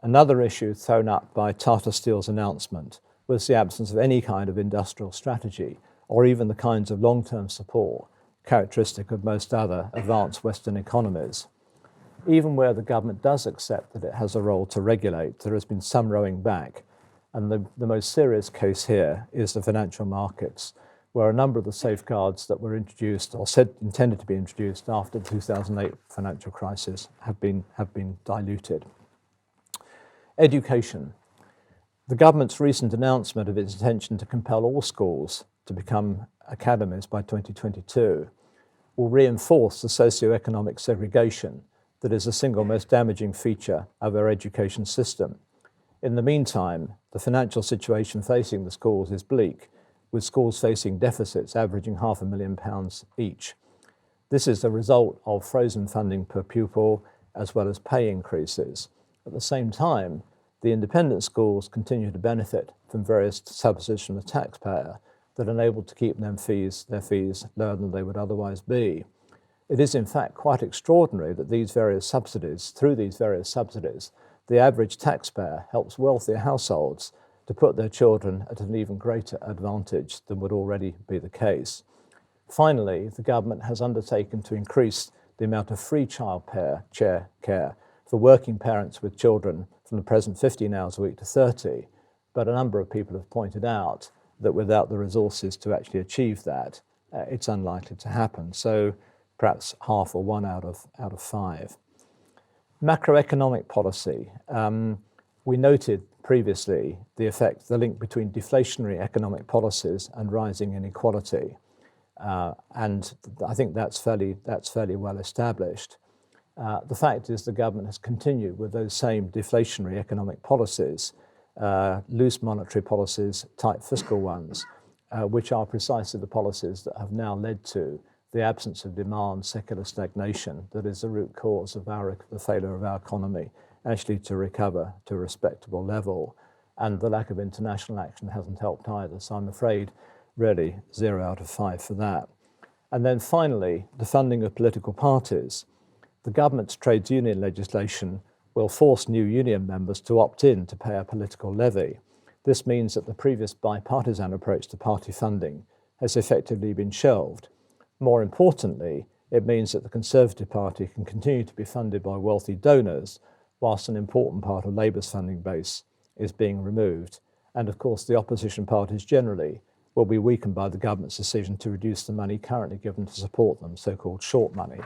Another issue thrown up by Tata Steel's announcement was the absence of any kind of industrial strategy or even the kinds of long-term support characteristic of most other advanced Western economies. Even where the government does accept that it has a role to regulate, there has been some rowing back. And the most serious case here is the financial markets, where a number of the safeguards that were introduced or intended to be introduced after the 2008 financial crisis have been diluted. Education. The government's recent announcement of its intention to compel all schools to become academies by 2022 will reinforce the socio-economic segregation that is the single most damaging feature of our education system. In the meantime, the financial situation facing the schools is bleak, with schools facing deficits averaging £500,000 each. This is the result of frozen funding per pupil as well as pay increases. At the same time, the independent schools continue to benefit from various subsidies from the taxpayer that enable to keep their fees lower than they would otherwise be. It is in fact quite extraordinary that through these various subsidies, the average taxpayer helps wealthier households to put their children at an even greater advantage than would already be the case. Finally, the government has undertaken to increase the amount of free childcare for working parents with children from the present 15 hours a week to 30, but a number of people have pointed out that without the resources to actually achieve that, it's unlikely to happen. So perhaps half or 1 out of 5. Macroeconomic policy. We noted previously the link between deflationary economic policies and rising inequality. And I think that's fairly well established. The fact is the government has continued with those same deflationary economic policies, loose monetary policies, tight fiscal ones, which are precisely the policies that have now led to the absence of demand, secular stagnation, that is the root cause of the failure of our economy actually to recover to a respectable level. And the lack of international action hasn't helped either. So I'm afraid really 0 out of 5 for that. And then finally, the funding of political parties. The government's trades union legislation will force new union members to opt in to pay a political levy. This means that the previous bipartisan approach to party funding has effectively been shelved. More importantly, it means that the Conservative Party can continue to be funded by wealthy donors, whilst an important part of Labour's funding base is being removed. And of course, the opposition parties generally will be weakened by the government's decision to reduce the money currently given to support them, so-called short money.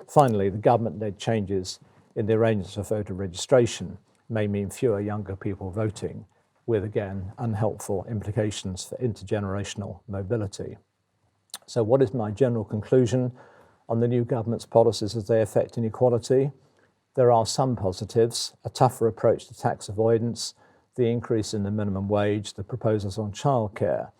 Finally, the government-led changes in the arrangements for voter registration may mean fewer younger people voting, with again unhelpful implications for intergenerational mobility. So what is my general conclusion on the new government's policies as they affect inequality? There are some positives: a tougher approach to tax avoidance, the increase in the minimum wage, the proposals on childcare.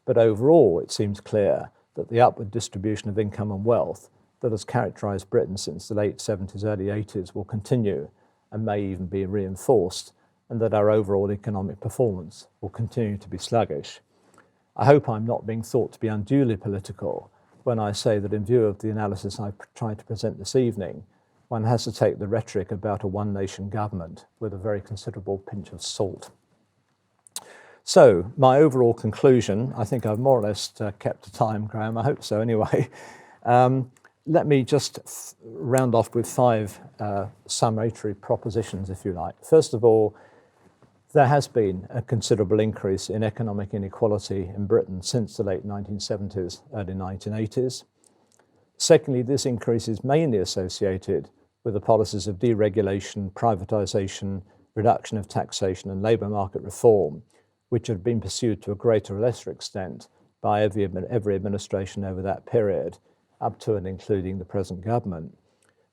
But overall, it seems clear that the upward distribution of income and wealth that has characterised Britain since the late 70s, early 80s will continue and may even be reinforced, and that our overall economic performance will continue to be sluggish. I hope I'm not being thought to be unduly political when I say that in view of the analysis I've tried to present this evening, one has to take the rhetoric about a one-nation government with a very considerable pinch of salt. So, my overall conclusion, I think I've more or less kept the time, Graham, I hope so anyway. Let me just round off with 5 summatory propositions, if you like. First of all, there has been a considerable increase in economic inequality in Britain since the late 1970s, early 1980s. Secondly, this increase is mainly associated with the policies of deregulation, privatisation, reduction of taxation and labour market reform, which had been pursued to a greater or lesser extent by every administration over that period, up to and including the present government.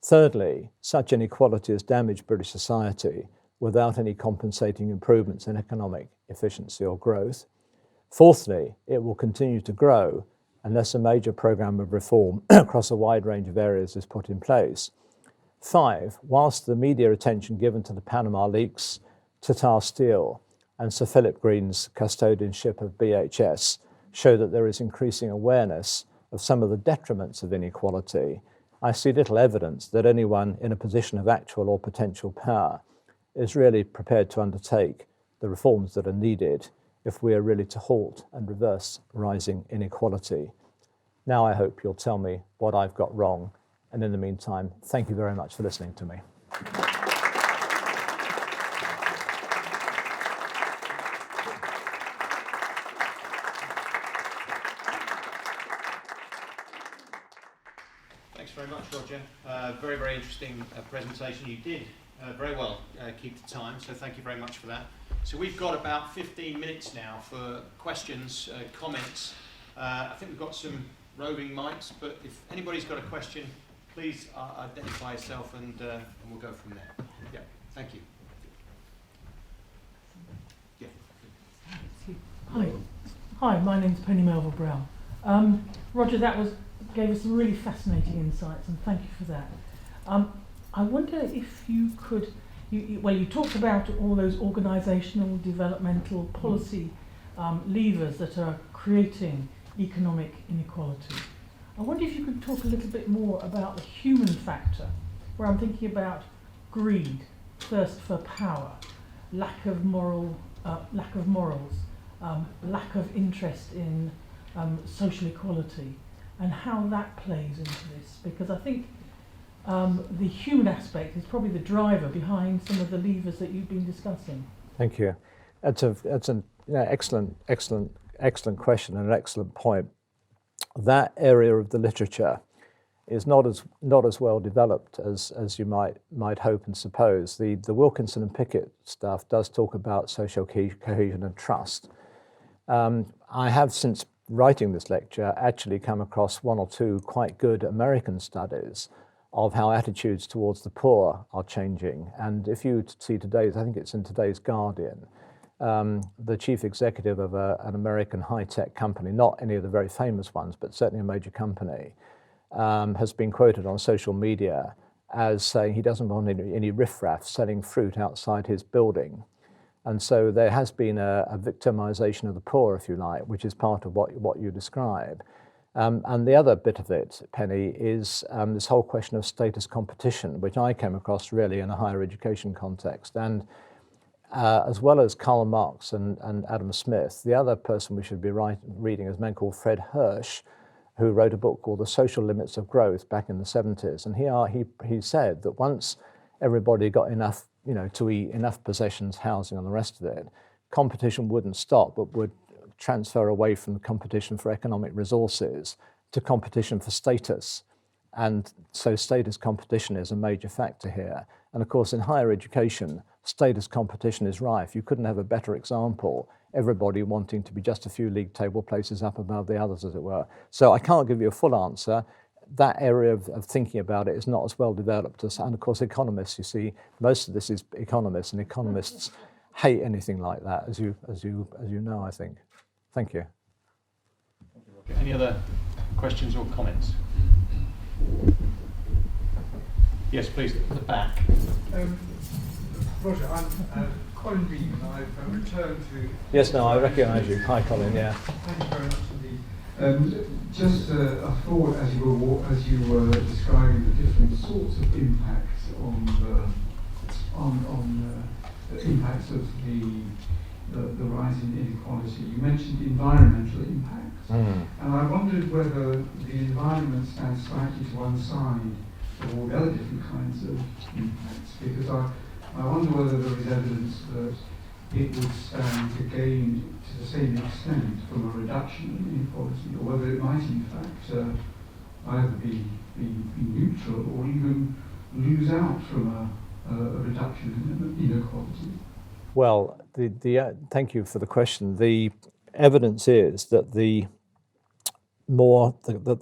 Thirdly, such inequality has damaged British society without any compensating improvements in economic efficiency or growth. Fourthly, it will continue to grow unless a major programme of reform across a wide range of areas is put in place. 5, whilst the media attention given to the Panama leaks, Tatar Steel, and Sir Philip Green's custodianship of BHS show that there is increasing awareness of some of the detriments of inequality, I see little evidence that anyone in a position of actual or potential power is really prepared to undertake the reforms that are needed if we are really to halt and reverse rising inequality. Now I hope you'll tell me what I've got wrong, and in the meantime, thank you very much for listening to me. Thanks very much, Roger. Very, very interesting presentation. You did Very well, keep the time, so thank you very much for that. So we've got about 15 minutes now for questions, comments. I think we've got some roving mics, but if anybody's got a question, please identify yourself and we'll go from there. Yeah, thank you. Yeah. Hi, my name's Penny Melville Brown. Roger, gave us some really fascinating insights, and thank you for that. I wonder if you could, you talked about all those organisational, developmental, policy levers that are creating economic inequality. I wonder if you could talk a little bit more about the human factor, where I'm thinking about greed, thirst for power, lack of morals, lack of interest in social equality, and how that plays into this. Because I think the human aspect is probably the driver behind some of the levers that you've been discussing. Thank you. That's an excellent question and an excellent point. That area of the literature is not as well developed as you might hope and suppose. The Wilkinson and Pickett stuff does talk about social cohesion and trust. I have, since writing this lecture, actually come across one or two quite good American studies of how attitudes towards the poor are changing. And if you see today's, I think it's in today's Guardian, the chief executive of an American high-tech company, not any of the very famous ones, but certainly a major company, has been quoted on social media as saying he doesn't want any riffraff selling fruit outside his building. And so there has been a victimization of the poor, if you like, which is part of what you describe. And the other bit of it, Penny, is this whole question of status competition, which I came across really in a higher education context. And as well as Karl Marx and Adam Smith, the other person we should be reading is a man called Fred Hirsch, who wrote a book called The Social Limits of Growth back in the 70s. And he said that once everybody got enough, to eat, enough possessions, housing, and the rest of it, competition wouldn't stop, but would transfer away from the competition for economic resources to competition for status. And so status competition is a major factor here. And of course, in higher education, status competition is rife. You couldn't have a better example. Everybody wanting to be just a few league table places up above the others, as it were. So I can't give you a full answer. That area of thinking about it is not as well developed as, and of course, economists, you see, most of this is economists, and economists hate anything like that, as you know, I think. Thank you. Any other questions or comments? Yes, please, at the back. Roger, I'm Colin Reed, and I've returned to... Yes, no, I recognise you. Hi, Colin, yeah. Thank you very much indeed. Just a thought as you were describing the different sorts of impacts on the impacts of the rising inequality. You mentioned environmental impacts, and I wondered whether the environment stands slightly to one side of all the other different kinds of impacts, because I wonder whether there is evidence that it would stand to gain to the same extent from a reduction in inequality, or whether it might in fact either be neutral or even lose out from a reduction in inequality. Well, thank you for the question. The evidence is that the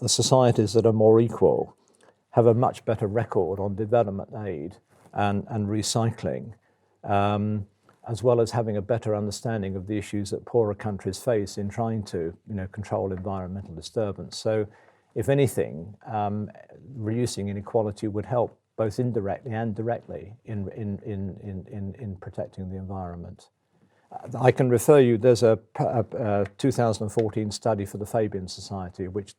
societies that are more equal have a much better record on development aid and recycling, as well as having a better understanding of the issues that poorer countries face in trying to, control environmental disturbance. So, if anything, reducing inequality would help both indirectly and directly in protecting the environment. I can refer you, there's a 2014 study for the Fabian Society, which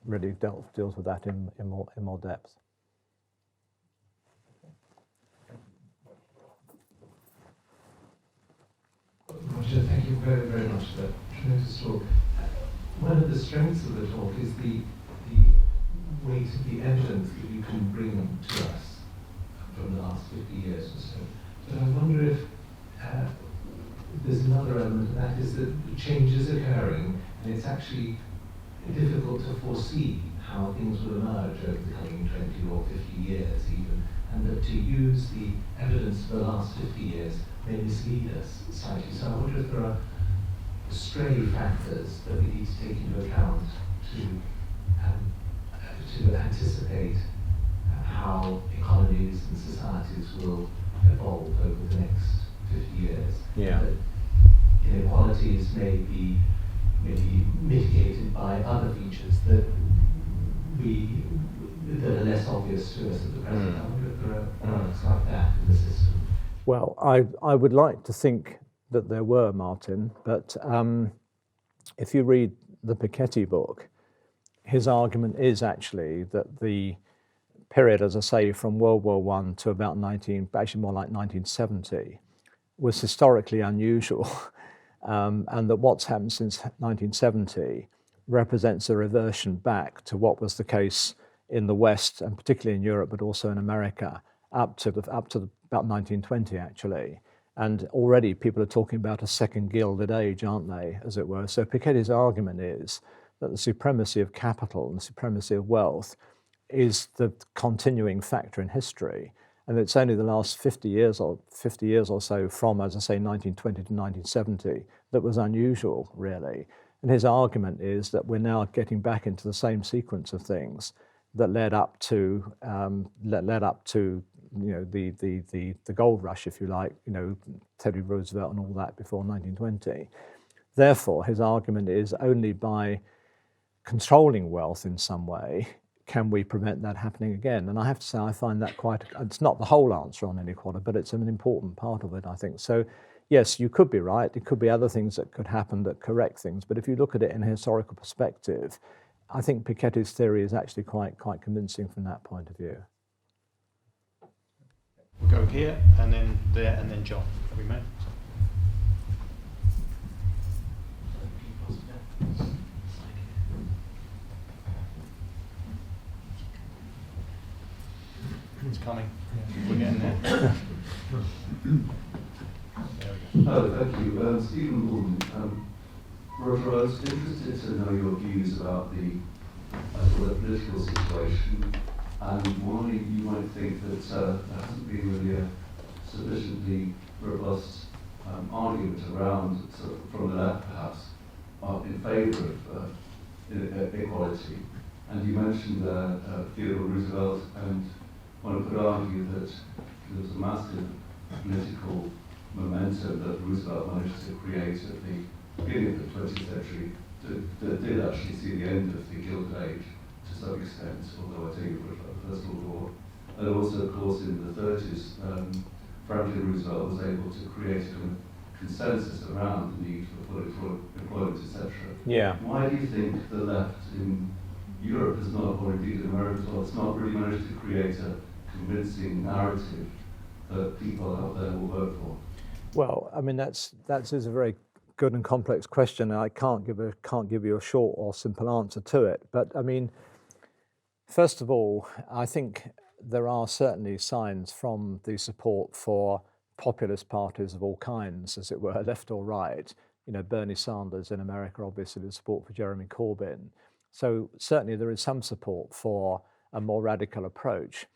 really deals with that in more depth. Roger, thank you very, very much for that tremendous talk. One of the strengths of the talk is the weight of the evidence that you can bring to us from the last 50 years or so. But I wonder if there's another element, and that is that change is occurring, and it's actually difficult to foresee how things will emerge over the coming 20 or 50 years even. and that to use the evidence for the last 50 years may mislead us slightly. So I wonder if there are stray factors that we need to take into account to anticipate how economies and societies will evolve over the next 50 years. Yeah. That inequalities may be mitigated by other features that are less obvious to us at the present. I wonder if there are products like that in the system. Well, I would like to think that there were, Martin, but if you read the Piketty book, his argument is actually that the period, as I say, from World War I to about actually more like 1970, was historically unusual, and that what's happened since 1970 represents a reversion back to what was the case in the West, and particularly in Europe, but also in America, up to about 1920, actually. And already people are talking about a second Gilded Age, aren't they, as it were? So Piketty's argument is that the supremacy of capital and the supremacy of wealth is the continuing factor in history. And it's only the last 50 years or so from, as I say, 1920 to 1970 that was unusual, really. And his argument is that we're now getting back into the same sequence of things that led up to the gold rush, if you like, Teddy Roosevelt and all that before 1920. Therefore, his argument is only by controlling wealth in some way can we prevent that happening again. And I have to say, I find that it's not the whole answer on inequality, but it's an important part of it, I think. So yes, you could be right. There could be other things that could happen that correct things. But if you look at it in a historical perspective, I think Piketty's theory is actually quite convincing from that point of view. We'll go here, and then there, and then John, if we may. It's coming. We're getting there. There we go. Oh, thank you. Stephen Gordon. Roger, I was interested to know your views about the political situation and why you might think that there hasn't been really a sufficiently robust argument around, from the left perhaps, in favour of equality. And you mentioned Theodore Roosevelt, and one could argue that there was a massive political momentum that Roosevelt managed to create at the beginning of the 20th century that did actually see the end of the Gilded Age to some extent, although I take it for the First World War. And also, of course, in the 30s, Franklin Roosevelt was able to create a consensus around the need for political employment, etc. Yeah. Why do you think the left in Europe has not, or indeed in America as well, it's not really managed to create a convincing narrative that people out there will vote for? Well, I mean, that is a very good and complex question, and I can't give you a short or simple answer to it. But I mean, first of all, I think there are certainly signs from the support for populist parties of all kinds, as it were, left or right. Bernie Sanders in America, obviously, the support for Jeremy Corbyn. So certainly there is some support for a more radical approach.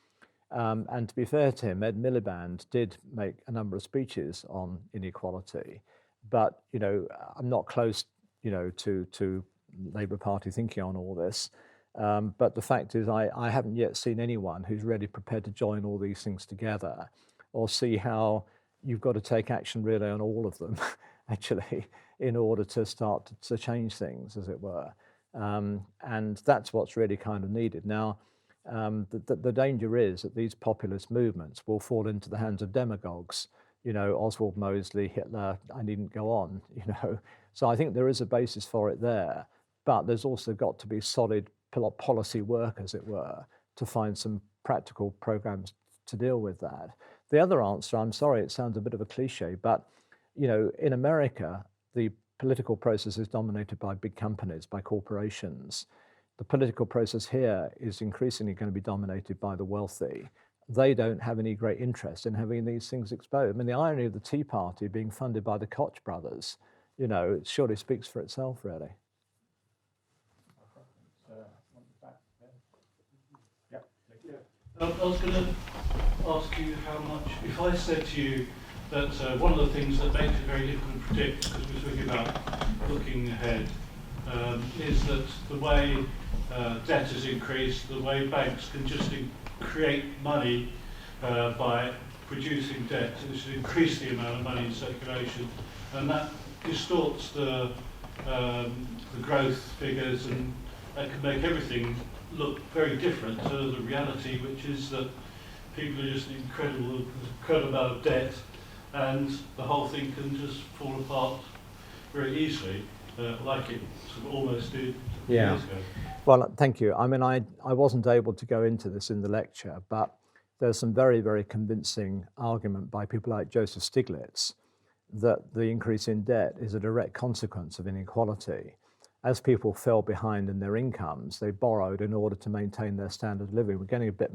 And to be fair to him, Ed Miliband did make a number of speeches on inequality. But, I'm not close, to Labour Party thinking on all this. But the fact is, I haven't yet seen anyone who's really prepared to join all these things together or see how you've got to take action really on all of them, actually, in order to start to change things, as it were. And that's what's really kind of needed. Now, the danger is that these populist movements will fall into the hands of demagogues. Oswald Mosley, Hitler, I needn't go on, So I think there is a basis for it there, but there's also got to be solid policy work, as it were, to find some practical programs to deal with that. The other answer, I'm sorry, it sounds a bit of a cliche, but, in America, the political process is dominated by big companies, by corporations. The political process here is increasingly going to be dominated by the wealthy. They don't have any great interest in having these things exposed. I mean, the irony of the Tea Party being funded by the Koch brothers, it surely speaks for itself, really. I was going to ask you how much, if I said to you that one of the things that makes it very difficult to predict, because we're talking about looking ahead, is that the way debt has increased, the way banks can just create money by producing debt, which should increase the amount of money in circulation, and that distorts the growth figures, and that can make everything look very different to the reality, which is that people are just an incredible amount of debt, and the whole thing can just fall apart very easily, like it sort of almost did years ago. Well, thank you. I mean, I wasn't able to go into this in the lecture, but there's some very, very convincing argument by people like Joseph Stiglitz that the increase in debt is a direct consequence of inequality. As people fell behind in their incomes, they borrowed in order to maintain their standard of living. We're getting a bit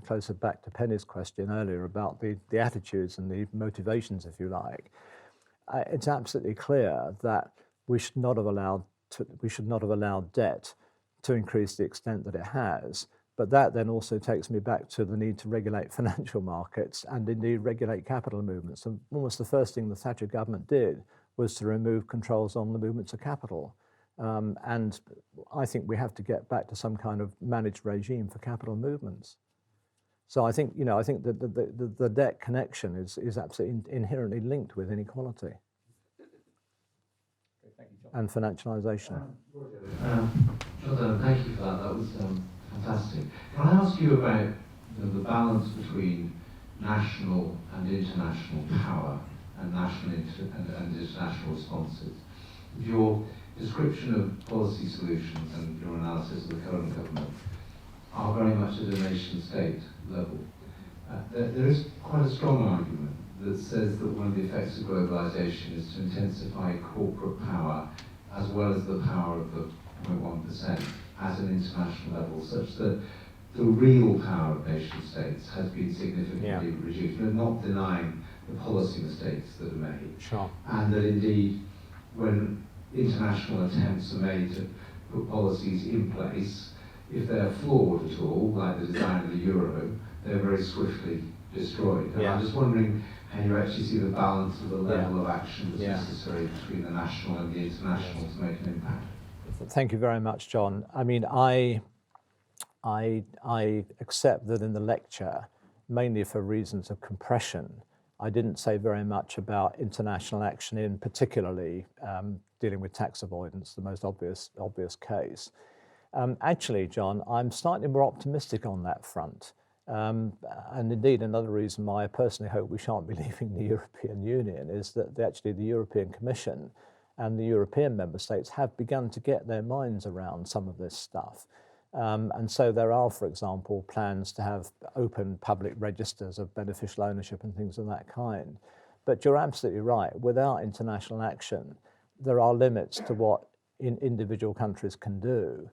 closer back to Penny's question earlier about the attitudes and the motivations, if you like. It's absolutely clear that we should not have allowed debt to increase the extent that it has. But that then also takes me back to the need to regulate financial markets and indeed regulate capital movements. And almost the first thing the Thatcher government did was to remove controls on the movements of capital. And I think we have to get back to some kind of managed regime for capital movements. So I think, I think that the debt connection is absolutely inherently linked with inequality and financialization. Jonathan, thank you for that. That was fantastic. Can I ask you about the balance between national and international power and national and international responses? Your description of policy solutions and your analysis of the current government are very much at a nation-state level. There is quite a strong argument that says that one of the effects of globalization is to intensify corporate power as well as the power of the 0.1% at an international level, such that the real power of nation-states has been significantly reduced. We're not denying the policy mistakes that are made. Sure. And that indeed, when international attempts are made to put policies in place, if they're flawed at all, like the design of the euro, they're very swiftly destroyed. And I'm just wondering how you actually see the balance of the level of action that's necessary between the national and the international to make an impact. Thank you very much, John. I mean, I accept that in the lecture, mainly for reasons of compression, I didn't say very much about international action in particularly dealing with tax avoidance, the most obvious case. Actually, John, I'm slightly more optimistic on that front. And indeed, another reason why I personally hope we shan't be leaving the European Union is that actually the European Commission and the European member states have begun to get their minds around some of this stuff. And so there are, for example, plans to have open public registers of beneficial ownership and things of that kind. But you're absolutely right. Without international action, there are limits to what individual countries can do.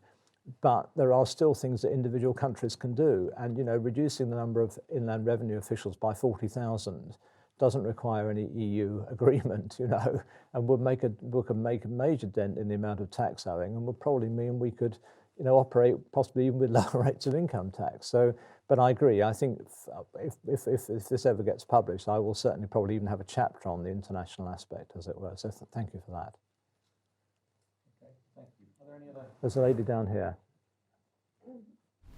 But there are still things that individual countries can do. And, reducing the number of inland revenue officials by 40,000 doesn't require any EU agreement, and would make a major dent in the amount of tax owing, and would probably mean we could, operate possibly even with lower rates of income tax. So, but I agree. I think if this ever gets published, I will certainly probably even have a chapter on the international aspect, as it were. So thank you for that. Okay, thank you. Are there any other? There's a lady down here.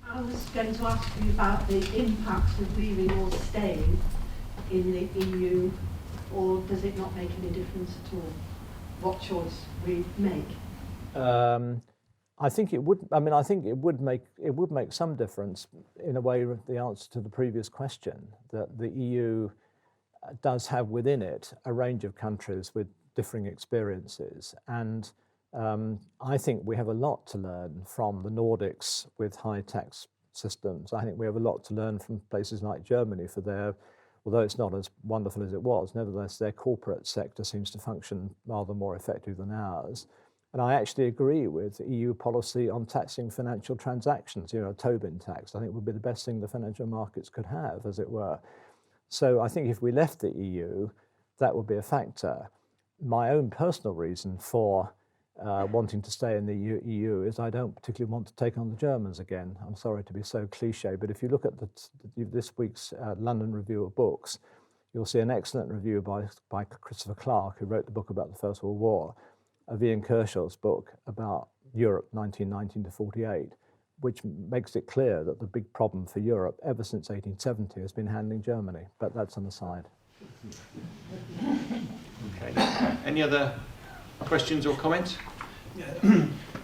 I was going to ask you about the impact of leaving or staying in the EU, or does it not make any difference at all what choice we make? I think it would. I mean, I think it would make some difference in a way. The answer to the previous question, that the EU does have within it a range of countries with differing experiences, and I think we have a lot to learn from the Nordics with high tax systems. I think we have a lot to learn from places like Germany for their, although it's not as wonderful as it was, nevertheless their corporate sector seems to function rather more effectively than ours. And I actually agree with EU policy on taxing financial transactions, a Tobin tax. I think would be the best thing the financial markets could have, as it were. So I think if we left the EU, that would be a factor. My own personal reason for wanting to stay in the EU is I don't particularly want to take on the Germans again. I'm sorry to be so cliche, but if you look at this week's London Review of Books, you'll see an excellent review by Christopher Clark, who wrote the book about the First World War, of Ian Kershaw's book about Europe 1919 to 48, which makes it clear that the big problem for Europe ever since 1870 has been handling Germany. But that's an aside. Okay. Any other questions or comments? Yeah,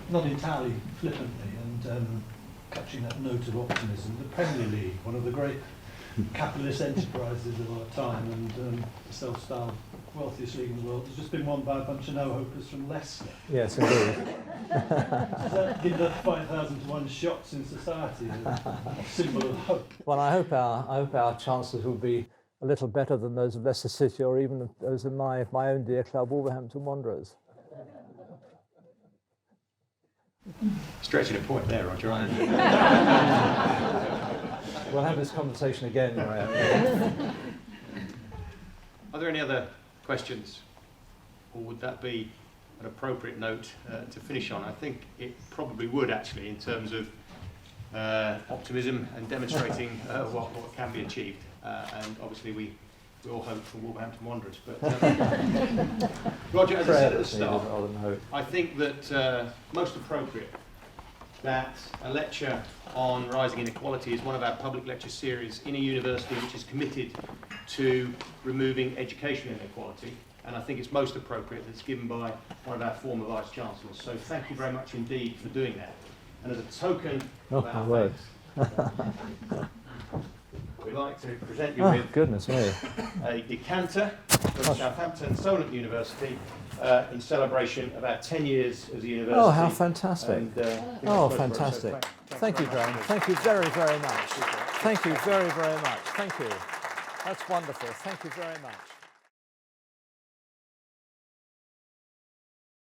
not entirely flippantly, and catching that note of optimism, the Premier League, one of the great capitalist enterprises of our time, and the self-styled wealthiest league in the world, has just been won by a bunch of no-hopers from Leicester. Yes, indeed. Does that give the 5,000 to 1 shots in society a symbol of hope? Well, I hope our chances will be a little better than those of Leicester City, or even those of my own dear club, Wolverhampton Wanderers. Stretching a point there, Roger. We'll have this conversation again. Are there any other questions? Or would that be an appropriate note to finish on? I think it probably would, actually, in terms of optimism and demonstrating what can be achieved. And obviously we all hope for Wolverhampton Wanderers. But Roger, as I said at the start, I think that most appropriate that a lecture on rising inequality is one of our public lecture series in a university which is committed to removing education inequality, and I think it's most appropriate that it's given by one of our former Vice-Chancellors. So thank you very much indeed for doing that. And as a token of our thanks, we'd like to present you with goodness me. a decanter from Southampton Solent University in celebration of our 10 years as a university. Oh, how fantastic. And, fantastic. Thank you, Graham. Thank you very, very much. Thank you very, very much. Thank you. That's wonderful. Thank you very much.